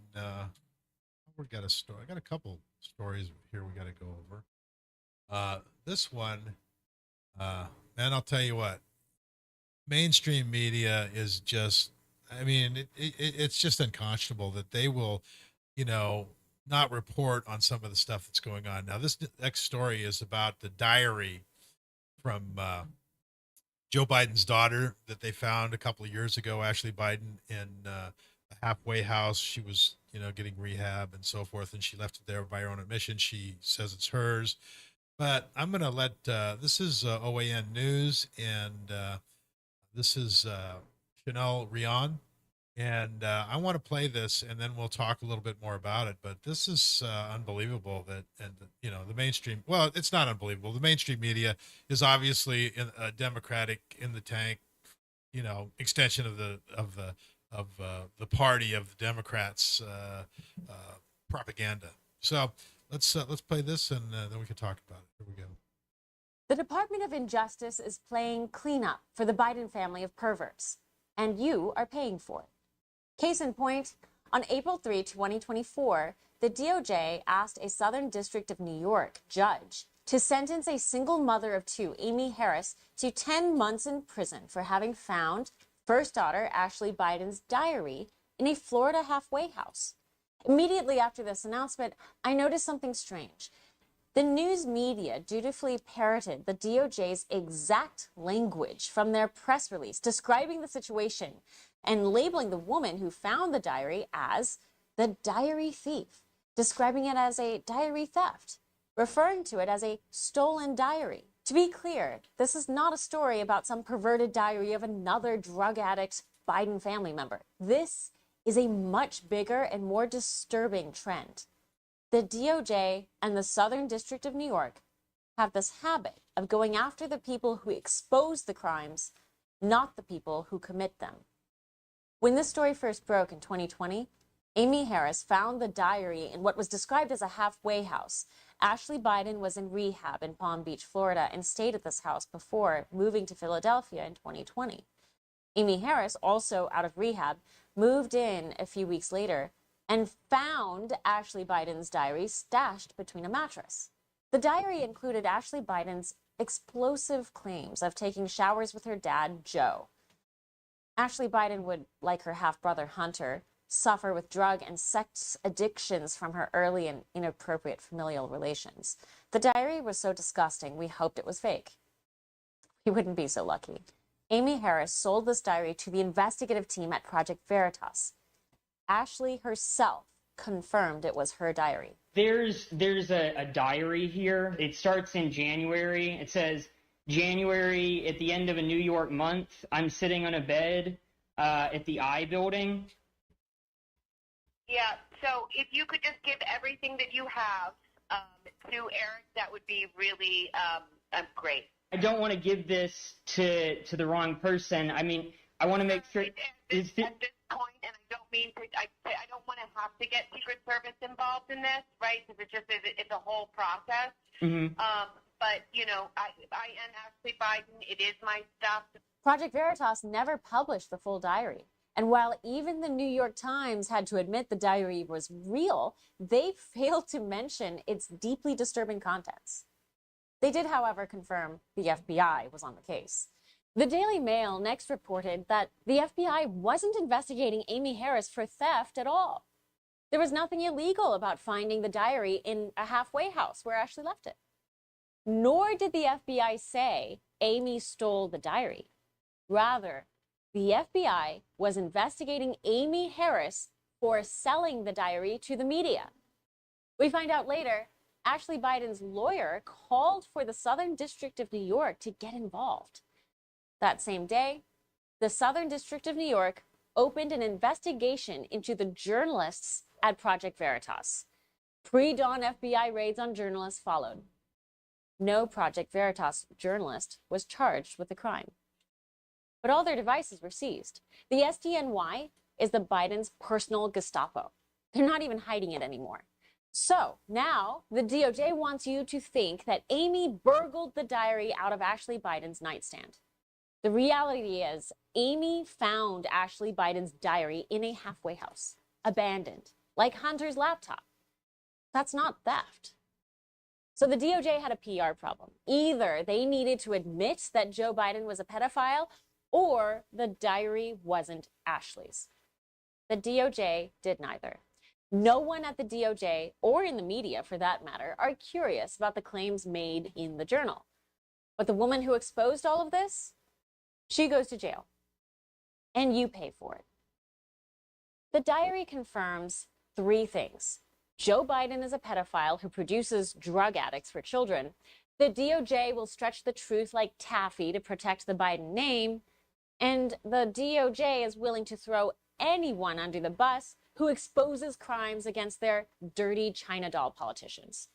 we got a story. I got a couple stories here we got to go over. This one, and I'll tell you what, mainstream media is just, I mean, it's just unconscionable that they will, you know, not report on some of the stuff that's going on. Now, this next story is about the diary from Joe Biden's daughter that they found a couple of years ago, Ashley Biden, in a halfway house. She was, you know, getting rehab and so forth, and she left it there by her own admission. She says it's hers. But I'm going to let, this is OAN News, and this is Chanel Rion. And I want to play this, and then we'll talk a little bit more about it. But this is unbelievable that, and you know, the mainstream. Well, it's not unbelievable. The mainstream media is obviously a Democratic in the tank, you know, extension of the party of the Democrats' propaganda. So let's play this, and then we can talk about it. Here we go. The Department of Injustice is playing cleanup for the Biden family of perverts, and you are paying for it. Case in point, on April 3, 2024, the DOJ asked a Southern District of New York judge to sentence a single mother of two, Amy Harris, to 10 months in prison for having found first daughter Ashley Biden's diary in a Florida halfway house. Immediately after this announcement, I noticed something strange. The news media dutifully parroted the DOJ's exact language from their press release describing the situation and labeling the woman who found the diary as the diary thief, describing it as a diary theft, referring to it as a stolen diary. To be clear, this is not a story about some perverted diary of another drug addict Biden family member. This is a much bigger and more disturbing trend. The DOJ and the Southern District of New York have this habit of going after the people who expose the crimes, not the people who commit them. When this story first broke in 2020, Amy Harris found the diary in what was described as a halfway house. Ashley Biden was in rehab in Palm Beach, Florida, and stayed at this house before moving to Philadelphia in 2020. Amy Harris, also out of rehab, moved in a few weeks later and found Ashley Biden's diary stashed between a mattress. The diary included Ashley Biden's explosive claims of taking showers with her dad, Joe. Ashley Biden would, like her half-brother Hunter, suffer with drug and sex addictions from her early and inappropriate familial relations. The diary was so disgusting, we hoped it was fake. We wouldn't be so lucky. Amy Harris sold this diary to the investigative team at Project Veritas. Ashley herself confirmed it was her diary. There's a diary here. It starts in January. It says, January at the end of a New York month, I'm sitting on a bed at the I building. Yeah, so if you could just give everything that you have to Eric, that would be really great. I don't want to give this to the wrong person. I mean, I want to make sure. At this point, and I don't mean to, I don't want to have to get Secret Service involved in this, right? Because it's a whole process. Mm-hmm. But, you know, I am Ashley Biden. It is my stuff. Project Veritas never published the full diary. And while even the New York Times had to admit the diary was real, they failed to mention its deeply disturbing contents. They did, however, confirm the FBI was on the case. The Daily Mail next reported that the FBI wasn't investigating Amy Harris for theft at all. There was nothing illegal about finding the diary in a halfway house where Ashley left it. Nor did the FBI say Amy stole the diary. Rather, the FBI was investigating Amy Harris for selling the diary to the media. We find out later, Ashley Biden's lawyer called for the Southern District of New York to get involved. That same day, the Southern District of New York opened an investigation into the journalists at Project Veritas. Pre-dawn FBI raids on journalists followed. No Project Veritas journalist was charged with the crime. But all their devices were seized. The SDNY is the Biden's personal Gestapo. They're not even hiding it anymore. So now the DOJ wants you to think that Amy burgled the diary out of Ashley Biden's nightstand. The reality is Amy found Ashley Biden's diary in a halfway house, abandoned, like Hunter's laptop. That's not theft. So the DOJ had a PR problem. Either they needed to admit that Joe Biden was a pedophile, or the diary wasn't Ashley's. The DOJ did neither. No one at the DOJ, or in the media for that matter, are curious about the claims made in the journal. But the woman who exposed all of this, she goes to jail. And you pay for it. The diary confirms 3 things. Joe Biden is a pedophile who produces drug addicts for children. The DOJ will stretch the truth like taffy to protect the Biden name. And the DOJ is willing to throw anyone under the bus who exposes crimes against their dirty China doll politicians.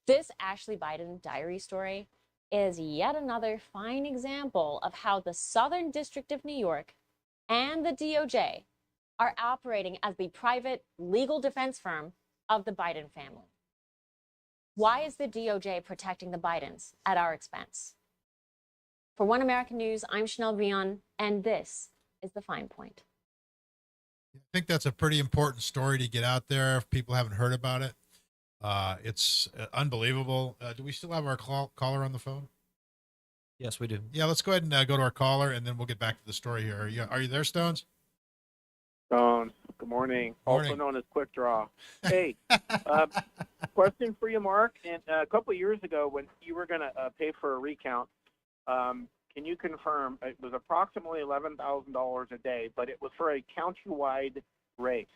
This Ashley Biden diary story is yet another fine example of how the Southern District of New York and the DOJ are operating as the private legal defense firm of the Biden family. Why is the DOJ protecting the Bidens at our expense? For One American News, I'm Chanel Brion, and this is The Fine Point. I think that's a pretty important story to get out there if people haven't heard about it. It's unbelievable. Do we still have our caller on the phone? Yes, we do. Yeah, let's go ahead and go to our caller, and then we'll get back to the story here. Are you there, Stones? Stones, good morning. Also known as Quick Draw. Hey, question for you, Mark. And a couple of years ago, when you were going to pay for a recount, can you confirm it was approximately $11,000 a day, but it was for a county-wide race?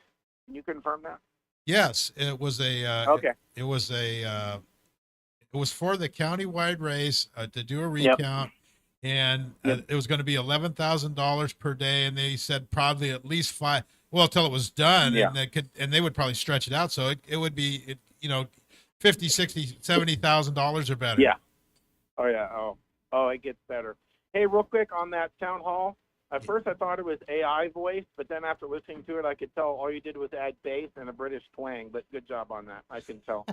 Can you confirm that? Yes, it was a. Okay. It was for the county-wide race to do a recount, and it was going to be $11,000 per day, and they said probably at least 5. Well, till it was done, and they would probably stretch it out, so it would be $50,000, $60,000, $70,000 or better. Yeah. Oh yeah. Oh, it gets better. Hey, real quick on that town hall. At first, I thought it was AI voice, but then after listening to it, I could tell all you did was add bass and a British twang. But good job on that. I can tell.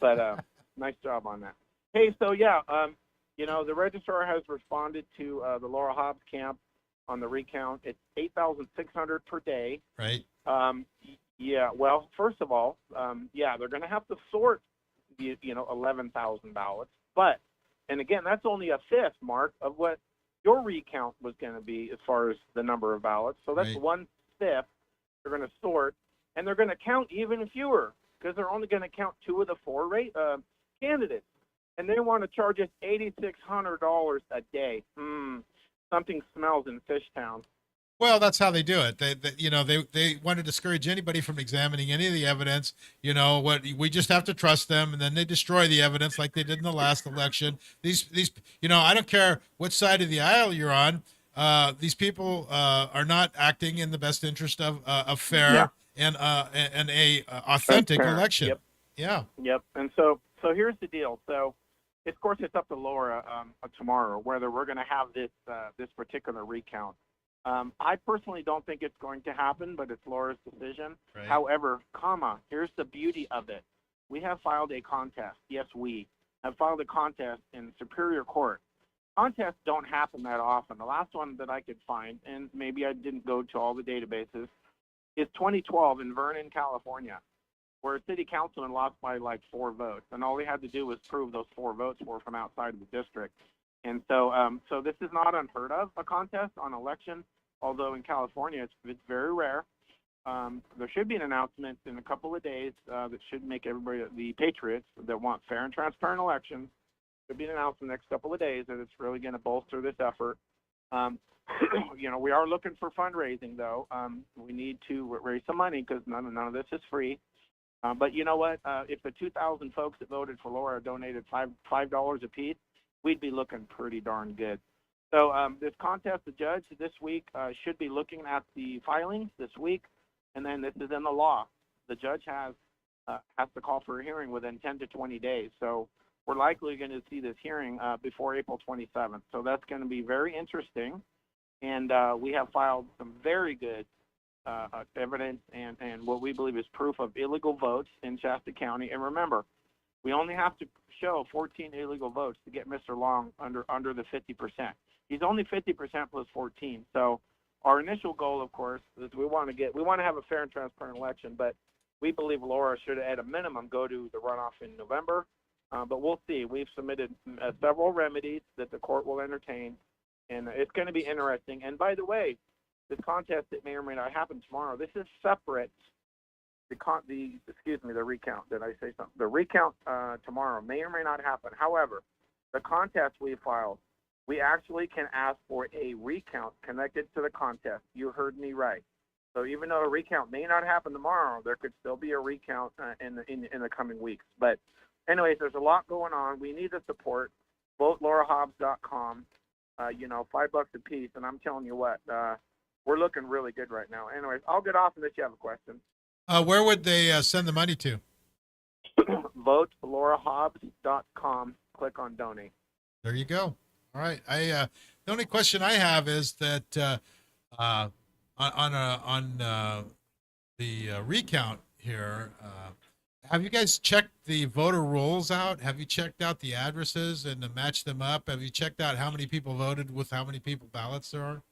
But nice job on that. Hey, so yeah, the registrar has responded to the Laura Hobbs camp on the recount. It's $8,600 per day. Right. Yeah. Well, first of all, they're going to have to sort, 11,000 ballots. But, and again, that's only a fifth, Mark, of what your recount was going to be as far as the number of ballots. So that's 1/5 they're going to sort, and they're going to count even fewer because they're only going to count 2 of the 4 candidates. And they want to charge us $8,600 a day. Something smells in Fishtown. Well, that's how they do it. They want to discourage anybody from examining any of the evidence. We just have to trust them, and then they destroy the evidence like they did in the last election. These I don't care what side of the aisle you're on. These people are not acting in the best interest of fair and a authentic election. Yep. Yeah. Yep. And so here's the deal. So, of course, it's up to Laura tomorrow whether we're going to have this particular recount. I personally don't think it's going to happen, but it's Laura's decision. Right. However, here's the beauty of it. We have filed a contest. Yes, we have filed a contest in Superior Court. Contests don't happen that often. The last one that I could find, and maybe I didn't go to all the databases, is 2012 in Vernon, California, where a city councilman lost by like 4 votes, and all they had to do was prove those 4 votes were from outside of the district. And so this is not unheard of, a contest on election, although in California it's very rare. There should be an announcement in a couple of days that should make everybody, the patriots that want fair and transparent elections, there'll be an announcement in the next couple of days that it's really going to bolster this effort. We are looking for fundraising, though. We need to raise some money because none of this is free. But you know what? If the 2,000 folks that voted for Laura donated $5 apiece, we'd be looking pretty darn good. So this contest, the judge this week should be looking at the filings this week, and then this is in the law. The judge has to call for a hearing within 10 to 20 days. So we're likely going to see this hearing before April 27th. So that's going to be very interesting. And we have filed some very good evidence and what we believe is proof of illegal votes in Shasta County. And remember, we only have to show 14 illegal votes to get Mr. Long under the 50%. He's only 50% plus 14. So our initial goal, of course, is we want to have a fair and transparent election, but we believe Laura should, at a minimum, go to the runoff in November. But we'll see. We've submitted several remedies that the court will entertain, and it's going to be interesting. And by the way, this contest that may or may not happen tomorrow, this is separate. The recount. Did I say something? The recount tomorrow may or may not happen. However, the contest we filed, we actually can ask for a recount connected to the contest. You heard me right. So even though a recount may not happen tomorrow, there could still be a recount in the coming weeks. But anyways, there's a lot going on. We need the support. VoteLauraHobbs.com. $5 a piece, and I'm telling you what, we're looking really good right now. Anyways, I'll get off unless you have a question. Where would they send the money to? VoteLauraHobbs.com. Click on donate. There you go. All right. The only question I have is that on the recount here, have you guys checked the voter rolls out? Have you checked out the addresses and to match them up? Have you checked out how many people voted with how many people ballots there are?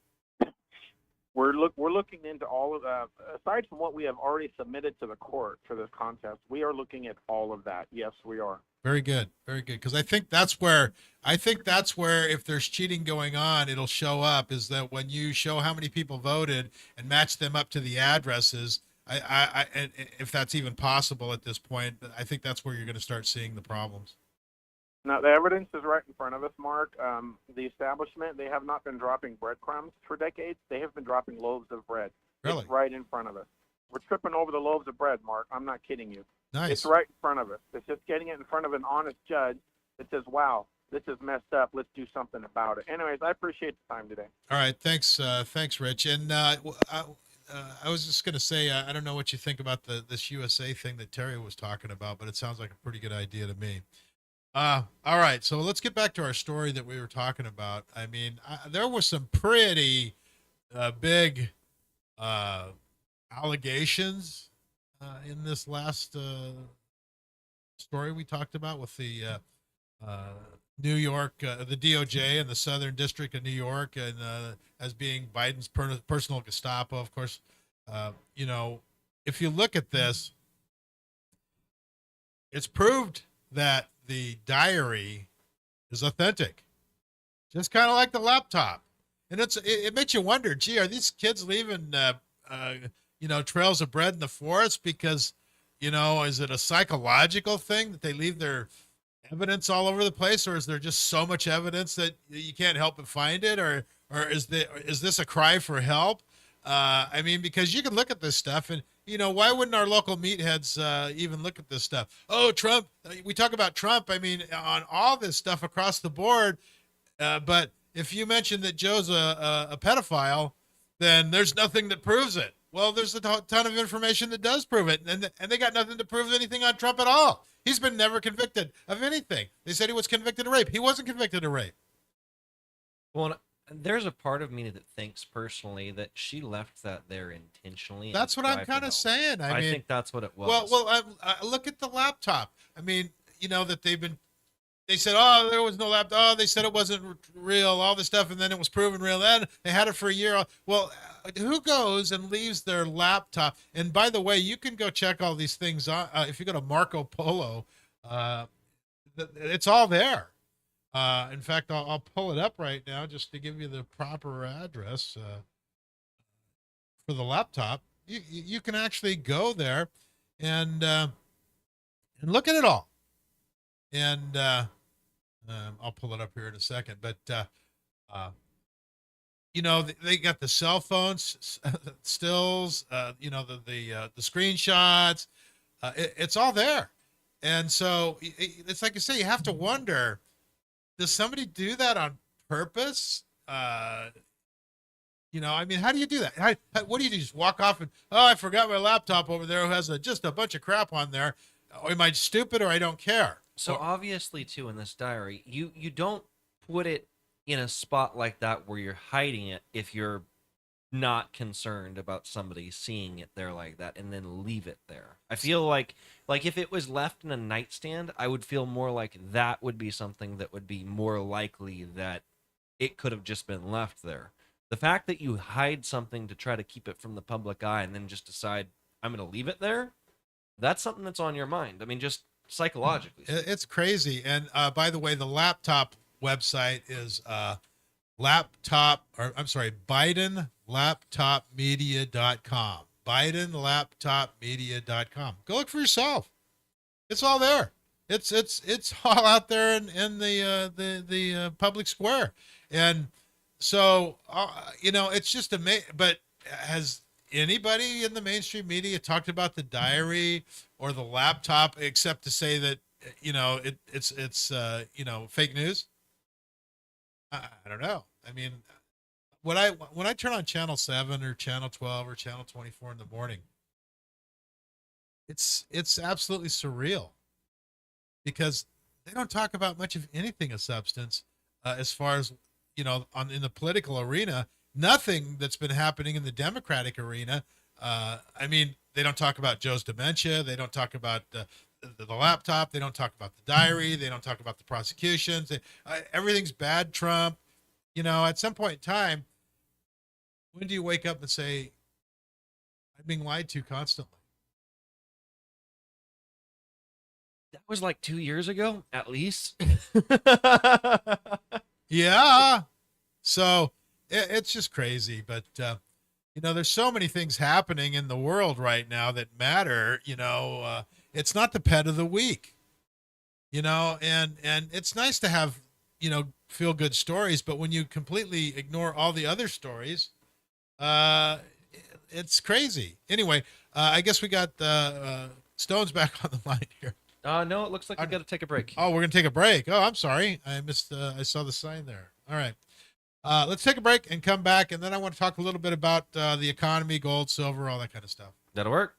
We're looking into all of that. Aside from what we have already submitted to the court for this contest, we are looking at all of that. Yes, we are. Very good. Very good. Because I think that's where if there's cheating going on, it'll show up, is that when you show how many people voted and match them up to the addresses, and if that's even possible at this point, I think that's where you're going to start seeing the problems. Now, the evidence is right in front of us, Mark. The establishment, they have not been dropping breadcrumbs for decades. They have been dropping loaves of bread. Really? It's right in front of us. We're tripping over the loaves of bread, Mark. I'm not kidding you. Nice. It's right in front of us. It's just getting it in front of an honest judge that says, wow, this is messed up. Let's do something about it. Anyways, I appreciate the time today. All right. Thanks, Rich. And I was just going to say, I don't know what you think about this USA thing that Terry was talking about, but it sounds like a pretty good idea to me. All right, so let's get back to our story that we were talking about. I mean, there was some pretty big allegations in this last story we talked about with the New York, the DOJ and the Southern District of New York, and as being Biden's personal Gestapo. Of course, if you look at this, it's proved that the diary is authentic, just kind of like the laptop. And it makes you wonder, gee, are these kids leaving, trails of bread in the forest because, is it a psychological thing that they leave their evidence all over the place, or is there just so much evidence that you can't help but find it, or is this a cry for help? Because you can look at this stuff and, why wouldn't our local meatheads even look at this stuff? Oh, Trump, we talk about Trump, on all this stuff across the board. But if you mention that Joe's a pedophile, then there's nothing that proves it. Well, there's a ton of information that does prove it. And they got nothing to prove anything on Trump at all. He's been never convicted of anything. They said he was convicted of rape. He wasn't convicted of rape. Well, there's a part of me that thinks personally that she left that there intentionally. That's what I'm kind of saying. I mean, think that's what it was. Well, I look at the laptop. That they said, oh, there was no laptop. Oh, they said it wasn't real, all this stuff. And then it was proven real. Then they had it for a year. Well, who goes and leaves their laptop? And by the way, you can go check all these things on, if you go to Marco Polo, it's all there. In fact, I'll pull it up right now just to give you the proper address for the laptop. You can actually go there and look at it all. And I'll pull it up here in a second. But they got the cell phones stills, the screenshots. It's all there. And so it's like you say, you have to wonder, does somebody do that on purpose? How do you do that? What do you do? Just walk off and, I forgot my laptop over there who has just a bunch of crap on there. Am I stupid or I don't care? So obviously, too, in this diary, you don't put it in a spot like that where you're hiding it if you're not concerned about somebody seeing it there like that, and then leave it there. I feel like if it was left in a nightstand, I would feel more like that would be something that would be more likely that it could have just been left there. The fact that you hide something to try to keep it from the public eye and then just decide, I'm going to leave it there, that's something that's on your mind. Just psychologically. It's crazy. And by the way, the laptop website is BidenLaptopMedia.com. BidenLaptopMedia.com. Go look for yourself. It's all there. It's all out there in the public square. And so, it's just amazing. But has anybody in the mainstream media talked about the diary or the laptop except to say that, it's fake news? I don't know. I mean, when I turn on channel 7 or channel 12 or channel 24 in the morning, it's absolutely surreal because they don't talk about much of anything of substance as far as, in the political arena. Nothing that's been happening in the Democratic arena. They don't talk about Joe's dementia. They don't talk about the laptop. They don't talk about the diary. They don't talk about the prosecutions. Everything's bad, Trump. At some point in time, when do you wake up and say, I'm being lied to constantly? That was like 2 years ago, at least. Yeah. So it's just crazy. But, there's so many things happening in the world right now that matter. It's not the pet of the week, and it's nice to have, feel good stories. But when you completely ignore all the other stories, it's crazy. Anyway, I guess we got Stone's back on the line here. No, it looks like we got to take a break. Oh, we're going to take a break. Oh, I'm sorry. I missed, I saw the sign there. All right. Let's take a break and come back. And then I want to talk a little bit about the economy, gold, silver, all that kind of stuff. That'll work.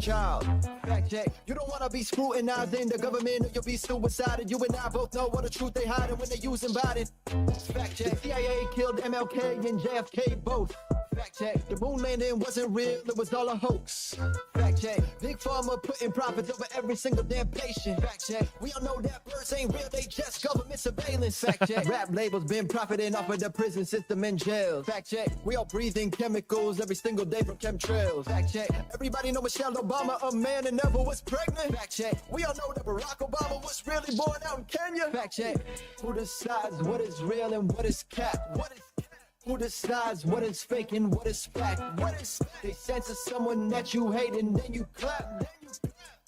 child. Fact check. You don't want to be scrutinizing the government or you'll be suicided. You and I both know what the truth they hiding when they using Biden. Fact check. The CIA killed MLK and JFK both. Fact check. The moon landing wasn't real, it was all a hoax. Fact check. Big Pharma putting profits over every single damn patient. Fact check. We all know that birds ain't real, they just government surveillance. Fact check. Rap labels been profiting off of the prison system and jails. Fact check. We all breathing chemicals every single day from chemtrails. Fact check. Everybody know Michelle Obama, a man that never was pregnant. Fact check. We all know that Barack Obama was really born out in Kenya. Fact check. Who decides what is real and what is cap? What is Who decides what is fake and what is fact? What is they censor someone that you hate and then you clap.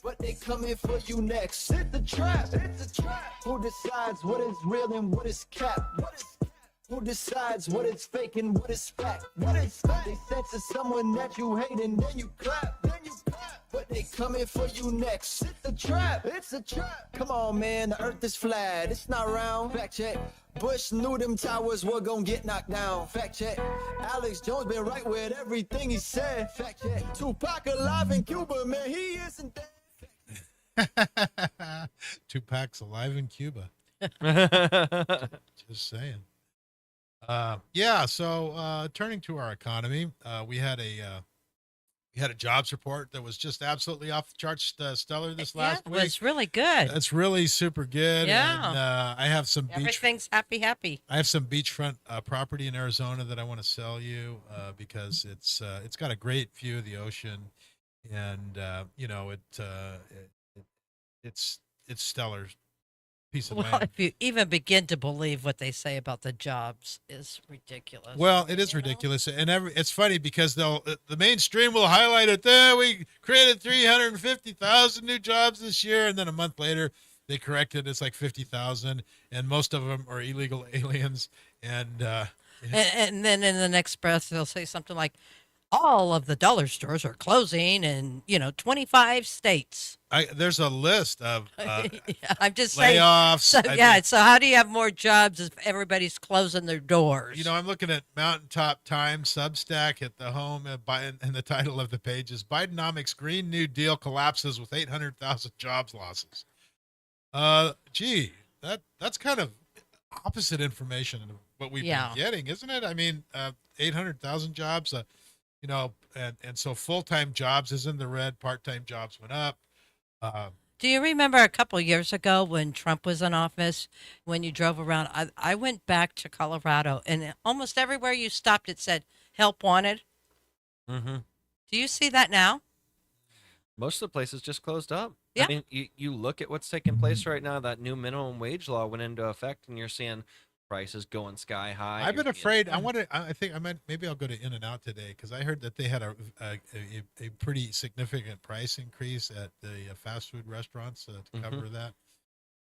But they coming for you next. It's a trap. It's a trap. Who decides what is real and what is cap? What is Who decides what is fake and what is fact? What is fact? They censor someone that you hate and then you clap. Then you clap. But they coming for you next. It's a trap. It's a trap. Come on, man. The earth is flat. It's not round. Fact check. Bush knew them towers were gonna get knocked down. Fact check. Alex Jones been right with everything he said. Fact check. Tupac alive in Cuba, man. He isn't dead. Tupac's alive in Cuba. Just saying. So turning to our economy, we had a jobs report that was just absolutely off the charts stellar this last week. It was really good. It's really super good. Yeah. And, I have some Everything's happy. I have some beachfront property in Arizona that I want to sell you because it's got a great view of the ocean, and it's stellar piece of land. If you even begin to believe what they say about the jobs is ridiculous. Well, it is ridiculous, and it's funny because the mainstream will highlight it. There, we created 350,000 new jobs this year, and then a month later they corrected. It's like 50,000, and most of them are illegal aliens. And then in the next breath they'll say something like, all of the dollar stores are closing in 25 states. There's a list of I'm just layoffs. saying. So how do you have more jobs if everybody's closing their doors? I'm looking at Mountaintop Times Substack at the home, and the title of the page is Bidenomics Green New Deal collapses with 800,000 jobs losses. That's kind of opposite information of what we've been getting, isn't it? I mean, 800,000 jobs. And so full-time jobs is in the red, part-time jobs went up. Do you remember a couple of years ago when Trump was in office, when you drove around? I went back to Colorado, and almost everywhere you stopped, it said, help wanted. Mm-hmm. Do you see that now? Most of the places just closed up. Yeah. I mean, you look at what's taking place right now. That new minimum wage law went into effect, and you're seeing prices going sky high. I've been afraid. I think maybe I'll go to In-N-Out today because I heard that they had a pretty significant price increase at the fast food restaurants to cover that.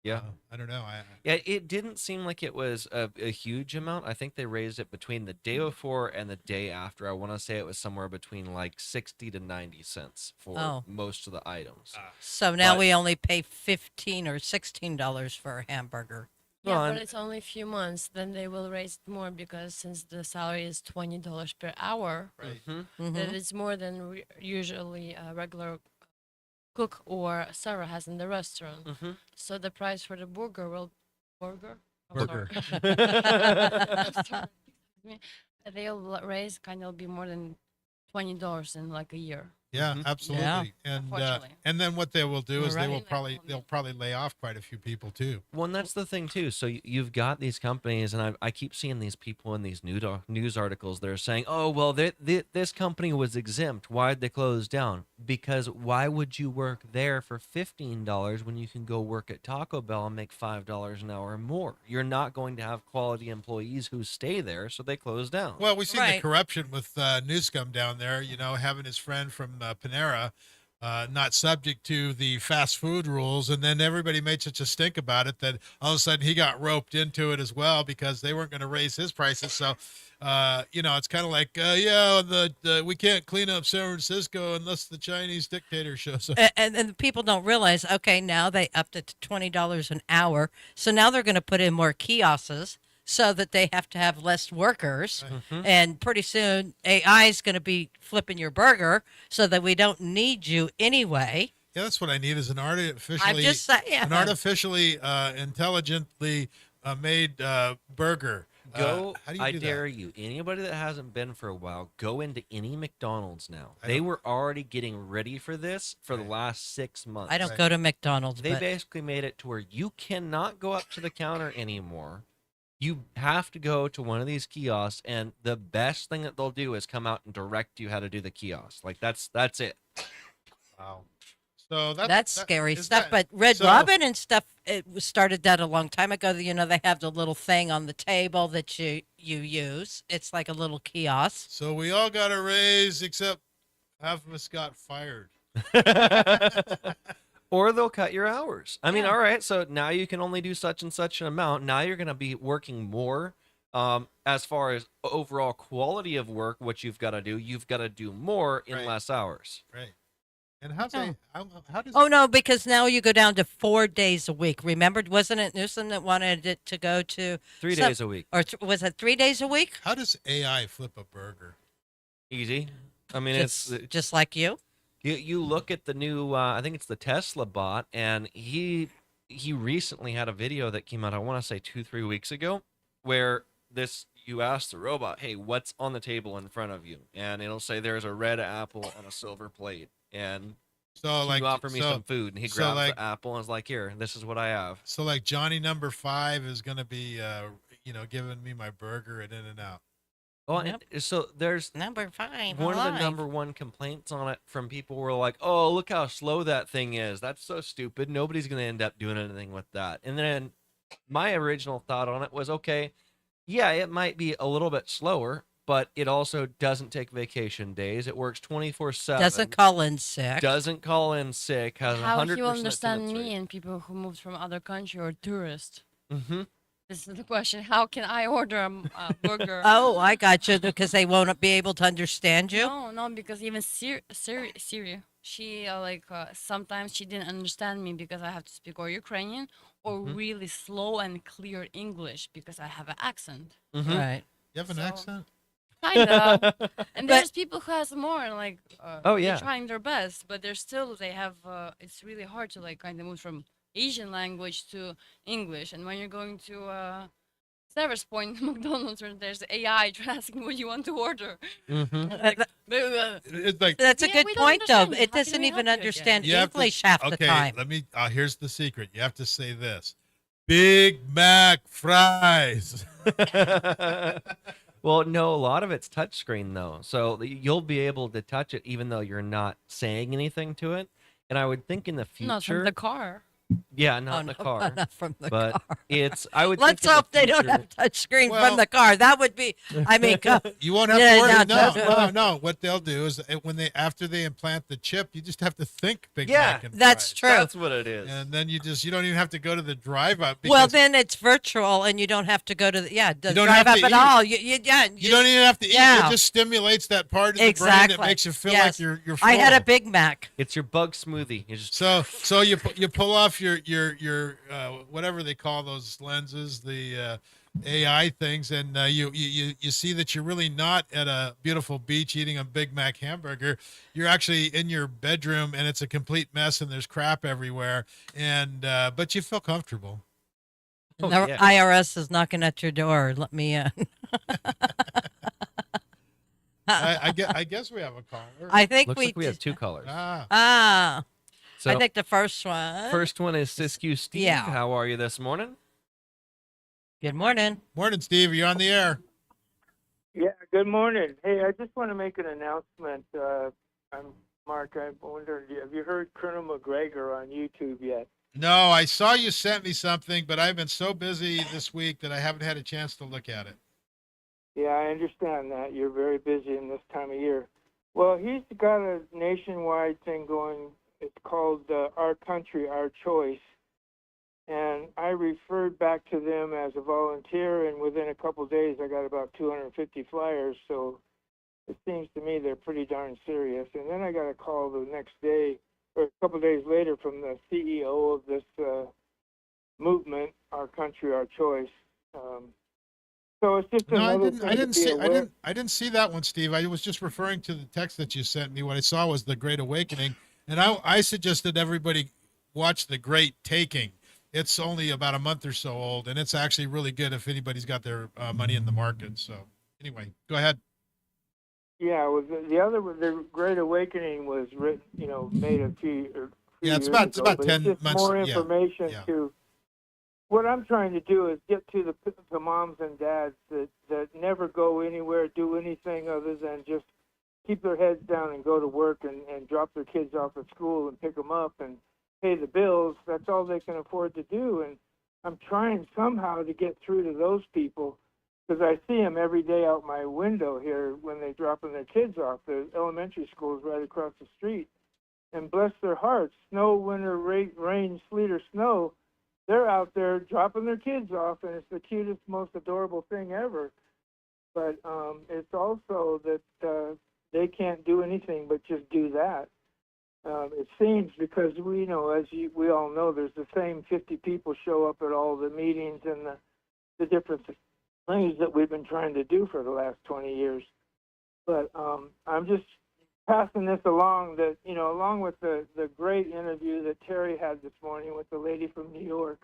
Yeah, I don't know. It didn't seem like it was a huge amount. I think they raised it between the day before and the day after. I want to say it was somewhere between like 60 to 90 cents for most of the items. So now we only pay $15 or $16 for a hamburger. Yeah, but it's only a few months. Then they will raise it more because since the salary is $20 per hour, that it's more than usually a regular cook or server has in the restaurant. So the price for the burger will they'll raise kind of be more than $20 in like a year. Yeah, absolutely. And then what they will do is they'll probably lay off quite a few people too. Well, and that's the thing too. So you've got these companies, and I keep seeing these people in these news articles that are saying, "Oh, well, this company was exempt. Why'd they close down? Because why would you work there for $15 when you can go work at Taco Bell and make $5 an hour more? You're not going to have quality employees who stay there, so they close down." Well, we've seen the corruption with Newscomb down there. Having his friend from Panera not subject to the fast food rules, and then everybody made such a stink about it that all of a sudden he got roped into it as well because they weren't going to raise his prices. So it's kind of like we can't clean up San Francisco unless the Chinese dictator shows up. And people don't realize, okay, now they upped it to $20 an hour, so now they're going to put in more kiosks so that they have to have less workers. And pretty soon AI is going to be flipping your burger so that we don't need you anyway. Yeah, that's what I need is an artificially I'm just saying. an artificially intelligently made burger. Go, how do you I do dare that? you. Anybody that hasn't been for a while, go into any McDonald's now. They were already getting ready for this for the last 6 months. I don't go to McDonald's, They but basically made it to where you cannot go up to the counter anymore. You have to go to one of these kiosks, and the best thing that they'll do is come out and direct you how to do the kiosk. Like that's it. Wow. So that's scary is stuff. that- But Red so- Robin and stuff, started that a long time ago. You know, they have the little thing on the table that you use. It's like a little kiosk. So we all got a raise except half of us got fired. Or they'll cut your hours. I mean, all right, so now you can only do such and such an amount. Now you're going to be working more. As far as overall quality of work, what you've got to do more in less hours. Right. And how does Oh no, because now you go down to 4 days a week. Remember, wasn't it Newsom that wanted it to go to 3 days a week? Or was it 3 days a week? How does AI flip a burger? Easy. I mean, Just it's just like you. You look at the new, I think it's the Tesla bot, and he recently had a video that came out, I want to say 2-3 weeks ago, where you ask the robot, hey, what's on the table in front of you? And it'll say there's a red apple on a silver plate. And so can like you offer me some food? And he so grabs like- the apple and is like, here, this is what I have. So like Johnny number 5 is gonna be giving me my burger at In-N-Out. Well, and so there's number 5. one of the alive. number one complaints on it from people were like, oh, look how slow that thing is. That's so stupid. Nobody's going to end up doing anything with that. And then my original thought on it was, okay, yeah, it might be a little bit slower, but it also doesn't take vacation days. It works 24/7. Doesn't call in sick. Doesn't call in sick. Has How 100% he will understand attendance me rate. and people who moved from other country or tourists? Mm-hmm. This is the question. How can I order a burger? Oh, I got you, because they won't be able to understand you. No, because even Siri, she sometimes she didn't understand me because I have to speak or Ukrainian or really slow and clear English because I have an accent. Right. You have an accent? Kinda. And there's people who has more Oh, yeah. they're trying their best, but they have it's really hard to kind of move from Asian language to English. And when you're going to Service Point McDonald's, where there's AI asking what you want to order. It's like That's a Yeah, good we don't point, though. understand you. It How can doesn't we even help you understand you have to- English half the okay, time. let me. Here's the secret. You have to say this: Big Mac fries. Well, no, a lot of it's touchscreen though, so you'll be able to touch it even though you're not saying anything to it. And I would think in the future, Not from the car. yeah, not in Oh, the no, car, not from the but car. it's. I would. Let's think in the hope they don't future- have touch screen Well- from the car. That would be, I mean, You won't have Yeah, to worry. no, No. What they'll do is after they implant the chip, you just have to think Big Yeah, Mac. And that's fries. true. That's what it is. And then you don't even have to go to the drive-up. Well, because then it's virtual, and you don't have to go to the don't drive have up to at eat. all. you don't even have to eat. Yeah. It just stimulates that part of the brain Exactly. that makes you feel Yes. like you're full. I had a Big Mac. It's your bug smoothie. You just So you pull off your whatever they call those lenses, the AI things, and you see that you're really not at a beautiful beach eating a Big Mac hamburger. You're actually in your bedroom, and it's a complete mess, and there's crap everywhere, and but you feel comfortable. And the IRS is knocking at your door. Let me in. I guess we have a caller. I think looks like we have two callers. So I think the first one. first one is Siskiyou Steve. Yeah. How are you this morning? Good morning. Morning, Steve. Are you on the air? Yeah, good morning. Hey, I just want to make an announcement. I'm Mark. I wonder, have you heard Colonel McGregor on YouTube yet? No, I saw you sent me something, but I've been so busy this week that I haven't had a chance to look at it. Yeah, I understand that. You're very busy in this time of year. Well, he's got a nationwide thing going. It's called Our Country, Our Choice. And I referred back to them as a volunteer, and within a couple of days, I got about 250 flyers. So it seems to me they're pretty darn serious. And then I got a call the next day, or a couple of days later, from the CEO of this movement, Our Country, Our Choice. So it's just No, another thing to be aware. I didn't see that one, Steve. I was just referring to the text that you sent me. What I saw was the Great Awakening, and I suggested everybody watch the Great Taking. It's only about a month or so old, and it's actually really good if anybody's got their money in the market. So anyway, go ahead. Yeah, well, the other, the Great Awakening was written, made a few Yeah, it's years about ago, but 10 it's just months. more Yeah, information yeah. to. What I'm trying to do is get to the moms and dads that never go anywhere, do anything other than just keep their heads down and go to work and drop their kids off at school and pick them up and pay the bills. That's all they can afford to do. And I'm trying somehow to get through to those people because I see them every day out my window here when they're dropping their kids off. The elementary school is right across the street. And bless their hearts, snow, winter, rain, sleet, or snow, they're out there dropping their kids off, and it's the cutest, most adorable thing ever. But it's also that they can't do anything but just do that. It seems because we all know, there's the same 50 people show up at all the meetings and the different things that we've been trying to do for the last 20 years. But I'm just passing this along that, along with the great interview that Terry had this morning with the lady from New York,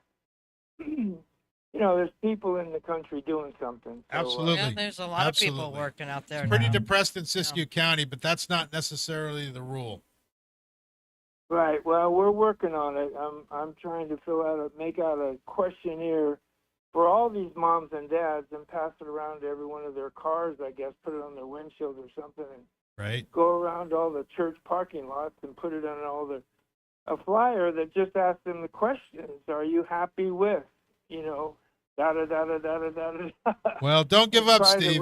there's people in the country doing something. So, Absolutely. Yeah, there's a lot of people Absolutely. working out there It's pretty now. depressed in Siskiyou County, but that's not necessarily the rule. Right. Well, we're working on it. I'm trying to make out a questionnaire for all these moms and dads and pass it around to every one of their cars, I guess, put it on their windshield or something, and Right. go around all the church parking lots and put it on a flyer that just asks them the questions. Are you happy with, da da da da da da da. Well, don't give up, Steve.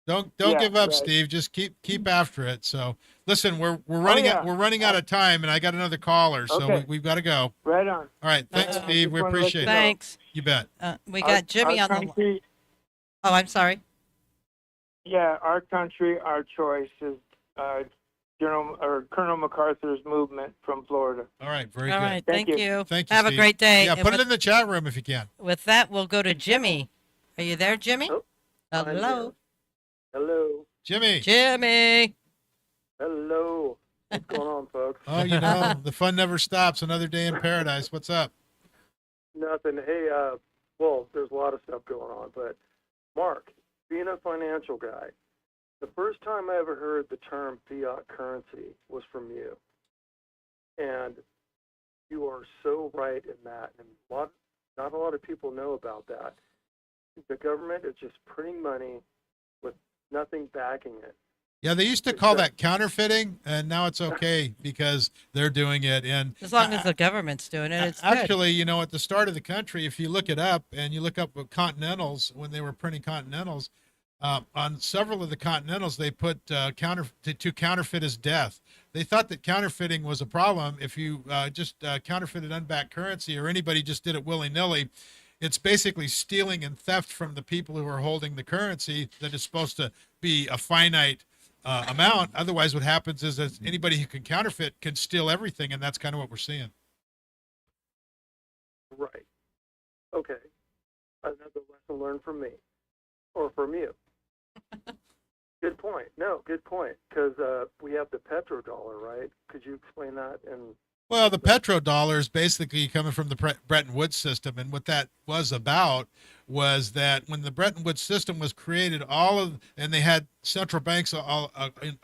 Don't Yeah, give up, right. Steve. Just keep after it. So, listen, we're running out of time, and I got another caller, so Okay. we've got to go. Right on. All right, thanks, I Steve. just We wanted to let appreciate you it. know. Thanks. You bet. We got Jimmy on the line. Oh, I'm sorry. Yeah, our country, our choice is Colonel MacArthur's movement from Florida. All right, very All good. right, thank you. Thank you. Have a Steve. great day. Yeah, And put it with- in the chat room if you can. With that, we'll go to Jimmy. Are you there, Jimmy? Hello. Hello. Jimmy. Jimmy. Hello. What's going on, folks? Oh, the fun never stops. Another day in paradise. What's up? Nothing. Hey, well, there's a lot of stuff going on, but Mark, being a financial guy, the first time I ever heard the term fiat currency was from you. And you are so right in that. And not a lot of people know about that. The government is just printing money with nothing backing it. Yeah, they used to call that counterfeiting, and now it's okay because they're doing it. And As long as the government's doing it, it's good. actually, at the start of the country, if you look it up and you look up Continentals, when they were printing Continentals, on several of the Continentals, they put to counterfeit is death. They thought that counterfeiting was a problem. If you just counterfeited unbacked currency, or anybody just did it willy-nilly, it's basically stealing and theft from the people who are holding the currency that is supposed to be a finite amount. Otherwise, what happens is that anybody who can counterfeit can steal everything, and that's kind of what we're seeing. Right. Okay. Another lesson learned from me, or from you. Good point. No, good point. Because we have the petrodollar, right? Could you explain that? Well, the petrodollar is basically coming from the Bretton Woods system, and what that was about was that when the Bretton Woods system was created, and they had central banks all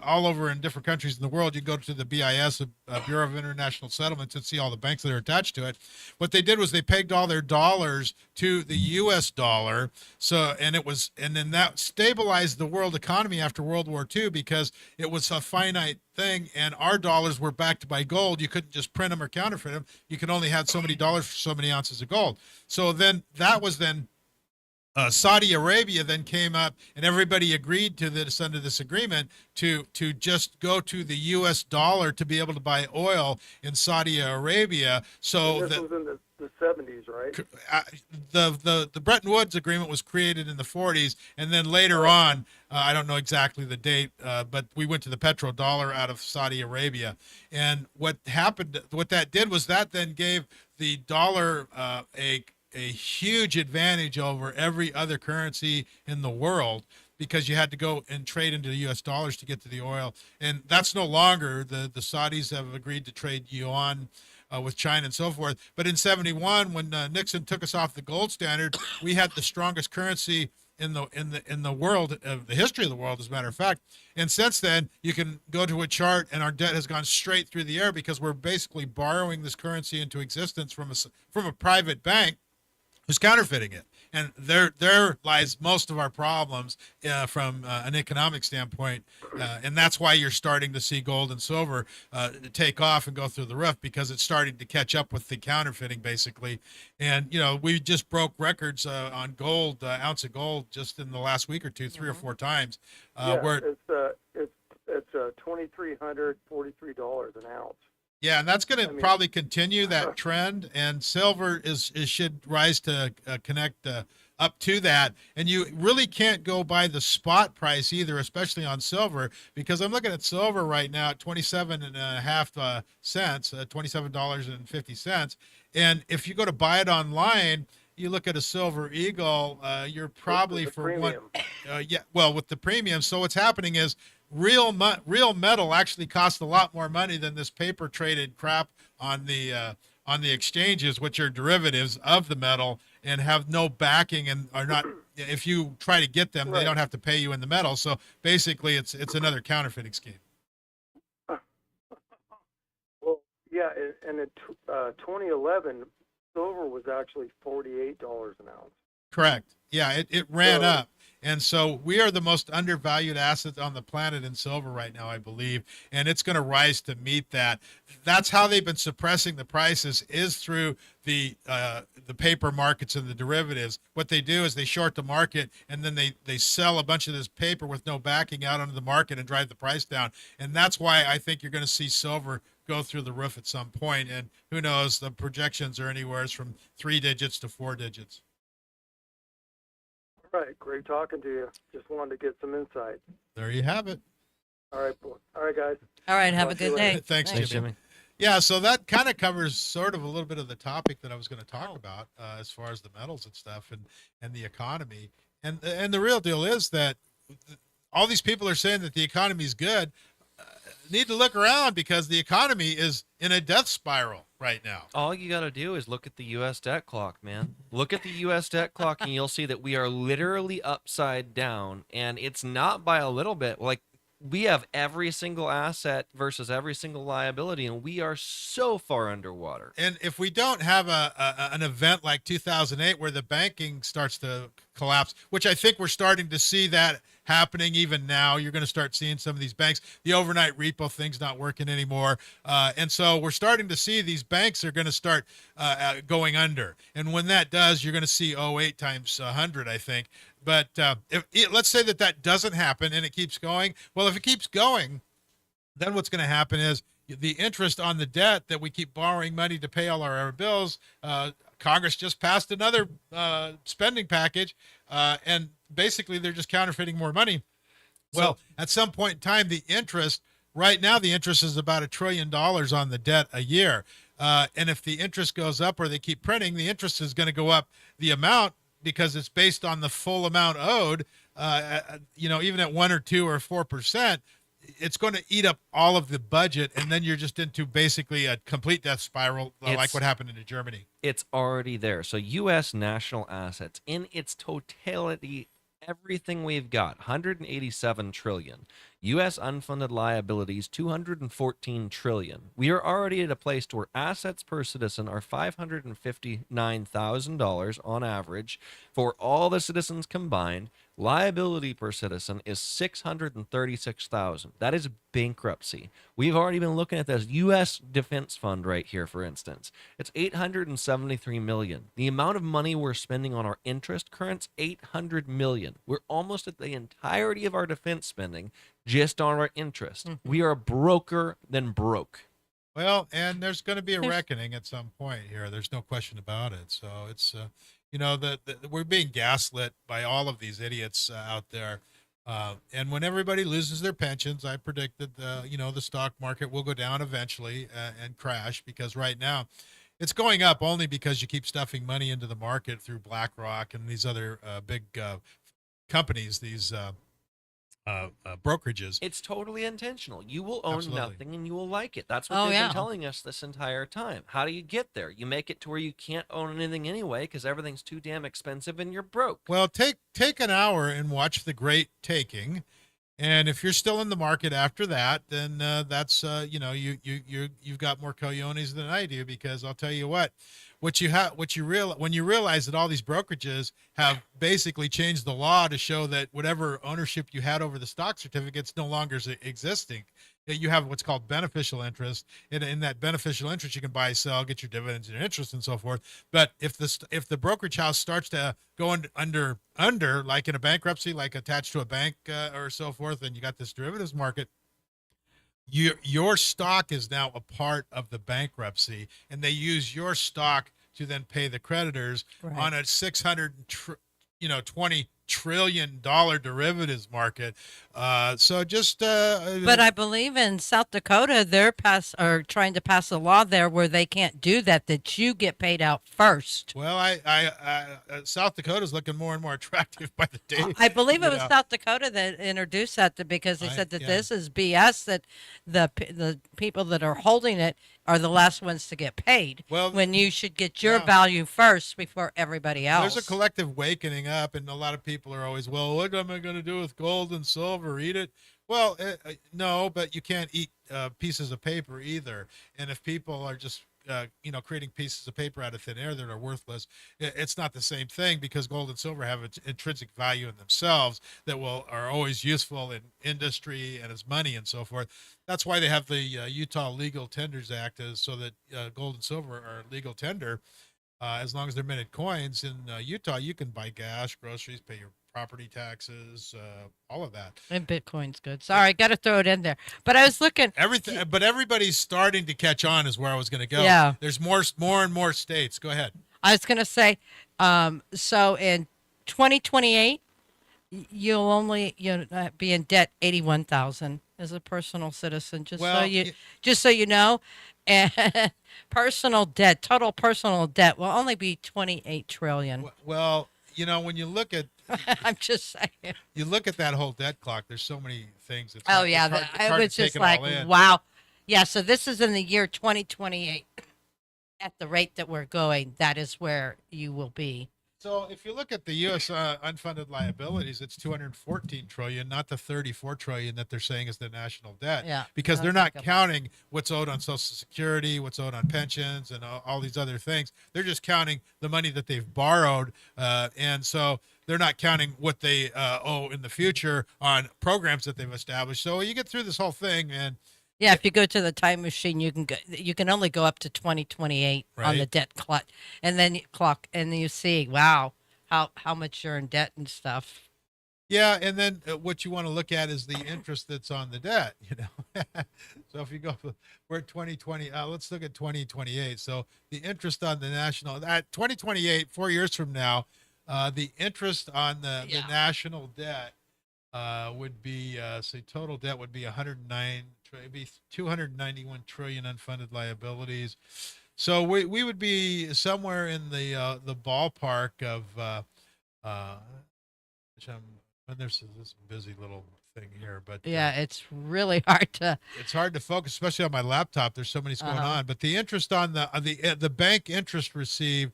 over in different countries in the world. You go to the BIS, Bureau of International Settlements, and see all the banks that are attached to it. What they did was they pegged all their dollars to the U.S. dollar. And then that stabilized the world economy after World War II because it was a finite thing, and our dollars were backed by gold. You couldn't just print them or counterfeit them. You could only have so many dollars for so many ounces of gold. So then that was Saudi Arabia then came up, and everybody agreed to this under this agreement to just go to the U.S. dollar to be able to buy oil in Saudi Arabia. So and this was in the 70s, right? The Bretton Woods agreement was created in the 40s, and then later on, I don't know exactly the date, but we went to the petrodollar out of Saudi Arabia. And what happened, what that did was that then gave the dollar a a huge advantage over every other currency in the world, because you had to go and trade into the U.S. dollars to get to the oil. And that's no longer. The Saudis have agreed to trade yuan with China and so forth. But in 71, when Nixon took us off the gold standard, we had the strongest currency in the world, the history of the world, as a matter of fact. And since then, you can go to a chart, and our debt has gone straight through the air because we're basically borrowing this currency into existence from a private bank who's counterfeiting it. And there lies most of our problems from an economic standpoint. And that's why you're starting to see gold and silver take off and go through the roof, because it's starting to catch up with the counterfeiting, basically. And, we just broke records on gold, ounce of gold, just in the last week or two, 3 or 4 times. It's $2,343 an ounce. Yeah, and that's going to probably continue that trend, and silver should rise to connect up to that. And you really can't go by the spot price either, especially on silver, because I'm looking at silver right now at 27.5 cents, $27.50. And if you go to buy it online, you look at a silver eagle, you're probably for one. With the premium. So what's happening is, real metal actually costs a lot more money than this paper traded crap on the exchanges, which are derivatives of the metal and have no backing and are not. If you try to get them, they don't have to pay you in the metal. So basically, it's another counterfeiting scheme. Well, yeah, and in 2011, silver was actually $48 an ounce. Correct. Yeah, it ran up. And so we are the most undervalued asset on the planet in silver right now, I believe, and it's going to rise to meet that. That's how they've been suppressing the prices, is through the paper markets and the derivatives. What they do is they short the market, and then they sell a bunch of this paper with no backing out onto the market and drive the price down. And that's why I think you're going to see silver go through the roof at some point. And who knows, the projections are anywhere from 3 digits to 4 digits. All right, great talking to you. Just wanted to get some insight. There you have it. All right, guys. All right, have a good day. Thanks, Jimmy. Yeah, so that kind of covers sort of a little bit of the topic that I was going to talk about as far as the metals and stuff and the economy. And the real deal is that all these people are saying that the economy is good. Need to look around, because the economy is in a death spiral right now. All you got to do is look at the U.S. debt clock, man. Look at the U.S. debt clock, and you'll see that we are literally upside down, and it's not by a little bit. Like, we have every single asset versus every single liability, and we are so far underwater. And if we don't have an event like 2008 where the banking starts to collapse, which I think we're starting to see that happening even now, you're going to start seeing some of these banks. The overnight repo thing's not working anymore. And so we're starting to see these banks are going to start going under. And when that does, you're going to see 08 times 100, I think. But let's say that doesn't happen and it keeps going. Well, if it keeps going, then what's going to happen is the interest on the debt that we keep borrowing money to pay all our bills. Congress just passed another spending package, and basically they're just counterfeiting more money. Well, at some point in time, right now the interest is about $1 trillion on the debt a year. And if the interest goes up, or they keep printing, the interest is going to go up the amount, because it's based on the full amount owed. Even at 1 or 2 or 4%, it's going to eat up all of the budget, and then you're just into basically a complete death spiral, like what happened in Germany. It's already there. So U.S. national assets in its totality, everything we've got, 187 trillion. U.S. unfunded liabilities, 214 trillion. We are already at a place where assets per citizen are $559,000 on average for all the citizens combined. Liability per citizen is $636,000. That is bankruptcy. We've already been looking at this U.S. defense fund right here, for instance. It's $873 million. The amount of money we're spending on our interest currents, $800 million. We're almost at the entirety of our defense spending just on our interest. Mm-hmm. We are broker than broke. Well, and there's going to be a reckoning at some point here. There's no question about it. So it's, we're being gaslit by all of these idiots out there. And when everybody loses their pensions, I predict that the stock market will go down eventually and crash, because right now It's going up only because you keep stuffing money into the market through BlackRock and these other big companies, these brokerages. It's totally intentional. You will own Absolutely. nothing and you will like it. That's what Oh, they've yeah. been telling us this entire time. How do you get there? You make it to where you can't own anything anyway because everything's too damn expensive and you're broke. Well, take an hour and watch The Great Taking. And if you're still in the market after that, then that's you've got more cojones than I do, because I'll tell you what when you realize that all these brokerages have basically changed the law to show that whatever ownership you had over the stock certificates no longer is existing. You have what's called beneficial interest. In that beneficial interest, you can buy, sell, get your dividends and your interest and so forth. But if the brokerage house starts to go under like in a bankruptcy, like attached to a bank or so forth, and you got this derivatives market, your stock is now a part of the bankruptcy, and they use your stock to then pay the creditors on a $620 trillion derivatives market. But I believe in South Dakota, they're trying to pass a law there where they can't do that you get paid out first. Well, I South Dakota's looking more and more attractive by the day. I believe it was South Dakota that introduced that because they said that this is BS, that the people that are holding it are the last ones to get paid, when you should get your value first before everybody else. There's a collective wakening up, and a lot of people are always, well, what am I going to do with gold and silver? Eat it? Well, no, but you can't eat pieces of paper either. And if people are just creating pieces of paper out of thin air that are worthless, it's not the same thing, because gold and silver have intrinsic value in themselves that are always useful in industry and as money and so forth. That's why they have the Utah Legal Tenders Act, so that gold and silver are legal tender. As long as they're minted coins in Utah, you can buy gas, groceries, pay your property taxes, all of that. And Bitcoin's good. Sorry, got to throw it in there. But I was looking. But everybody's starting to catch on is where I was going to go. Yeah. There's more and more states. Go ahead. I was going to say, so in 2028, you'll only be in debt $81,000 as a personal citizen. Just so you know, and total personal debt will only be $28 trillion. Well, when you look at, I'm just saying, you look at that whole debt clock. There's so many things. I was just like, wow, yeah. So this is in the year 2028. At the rate that we're going, that is where you will be. So if you look at the U.S. Unfunded liabilities, it's $214 trillion, not the $34 trillion that they're saying is the national debt. Yeah, because they're not counting what's owed on Social Security, what's owed on pensions, and all these other things. They're just counting the money that they've borrowed, and so they're not counting what they owe in the future on programs that they've established. So you get through this whole thing, and yeah, if you go to the time machine, you can only go up to 2028 on the debt clock, and then you see, wow, how much you're in debt and stuff. Yeah, and then what you want to look at is the interest that's on the debt. So if you go, we're at 2020. Let's look at 2028. So the interest on the national at 2028, 4 years from now, the interest on the national debt would be total debt would be 291 trillion unfunded liabilities. So we would be somewhere in the ballpark of there's this busy little thing here, but it's really hard to focus, especially on my laptop. There's so many going on, but the interest on the bank interest received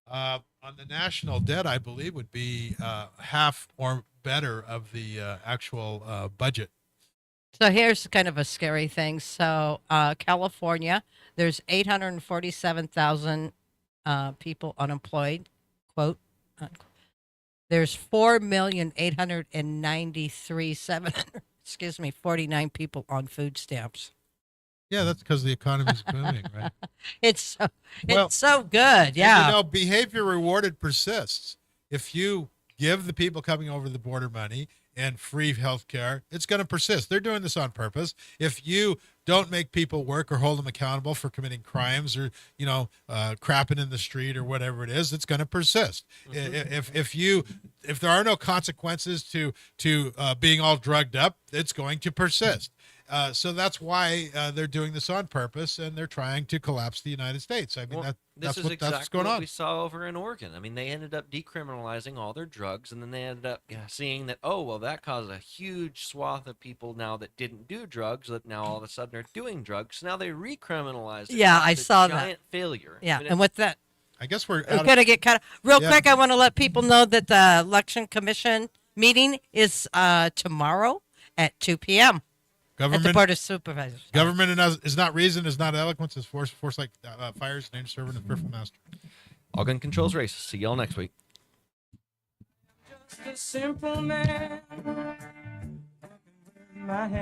on the national debt, I believe, would be half or better of the actual budget. So here's kind of a scary thing. So California, there's 847,000 people unemployed, quote, unquote. There's 4,893,749 people on food stamps. Yeah, that's because the economy's booming, right? It's so good. Yeah. Behavior rewarded persists. If you give the people coming over the border money and free health care, it's going to persist. They're doing this on purpose. If you don't make people work or hold them accountable for committing crimes or, crapping in the street or whatever it is, it's going to persist. Mm-hmm. If there are no consequences to being all drugged up, it's going to persist. So that's why they're doing this on purpose, and they're trying to collapse the United States. I mean, that's what's going on. We saw over in Oregon. I mean, they ended up decriminalizing all their drugs, and then they ended up seeing that, oh, well, that caused a huge swath of people now that didn't do drugs, that now all of a sudden are doing drugs. So now they recriminalized it. Yeah, I saw that. Giant failure. Yeah, I mean, and with that, I guess we're going to get cut. Real quick, I want to let people know that the Election Commission meeting is tomorrow at 2 p.m. Government, at the Board of Supervisors. Government is not reason, is not eloquence, is force like fires, named servant, and fearful master. All gun controls race. See y'all next week. Just a simple man. My hand.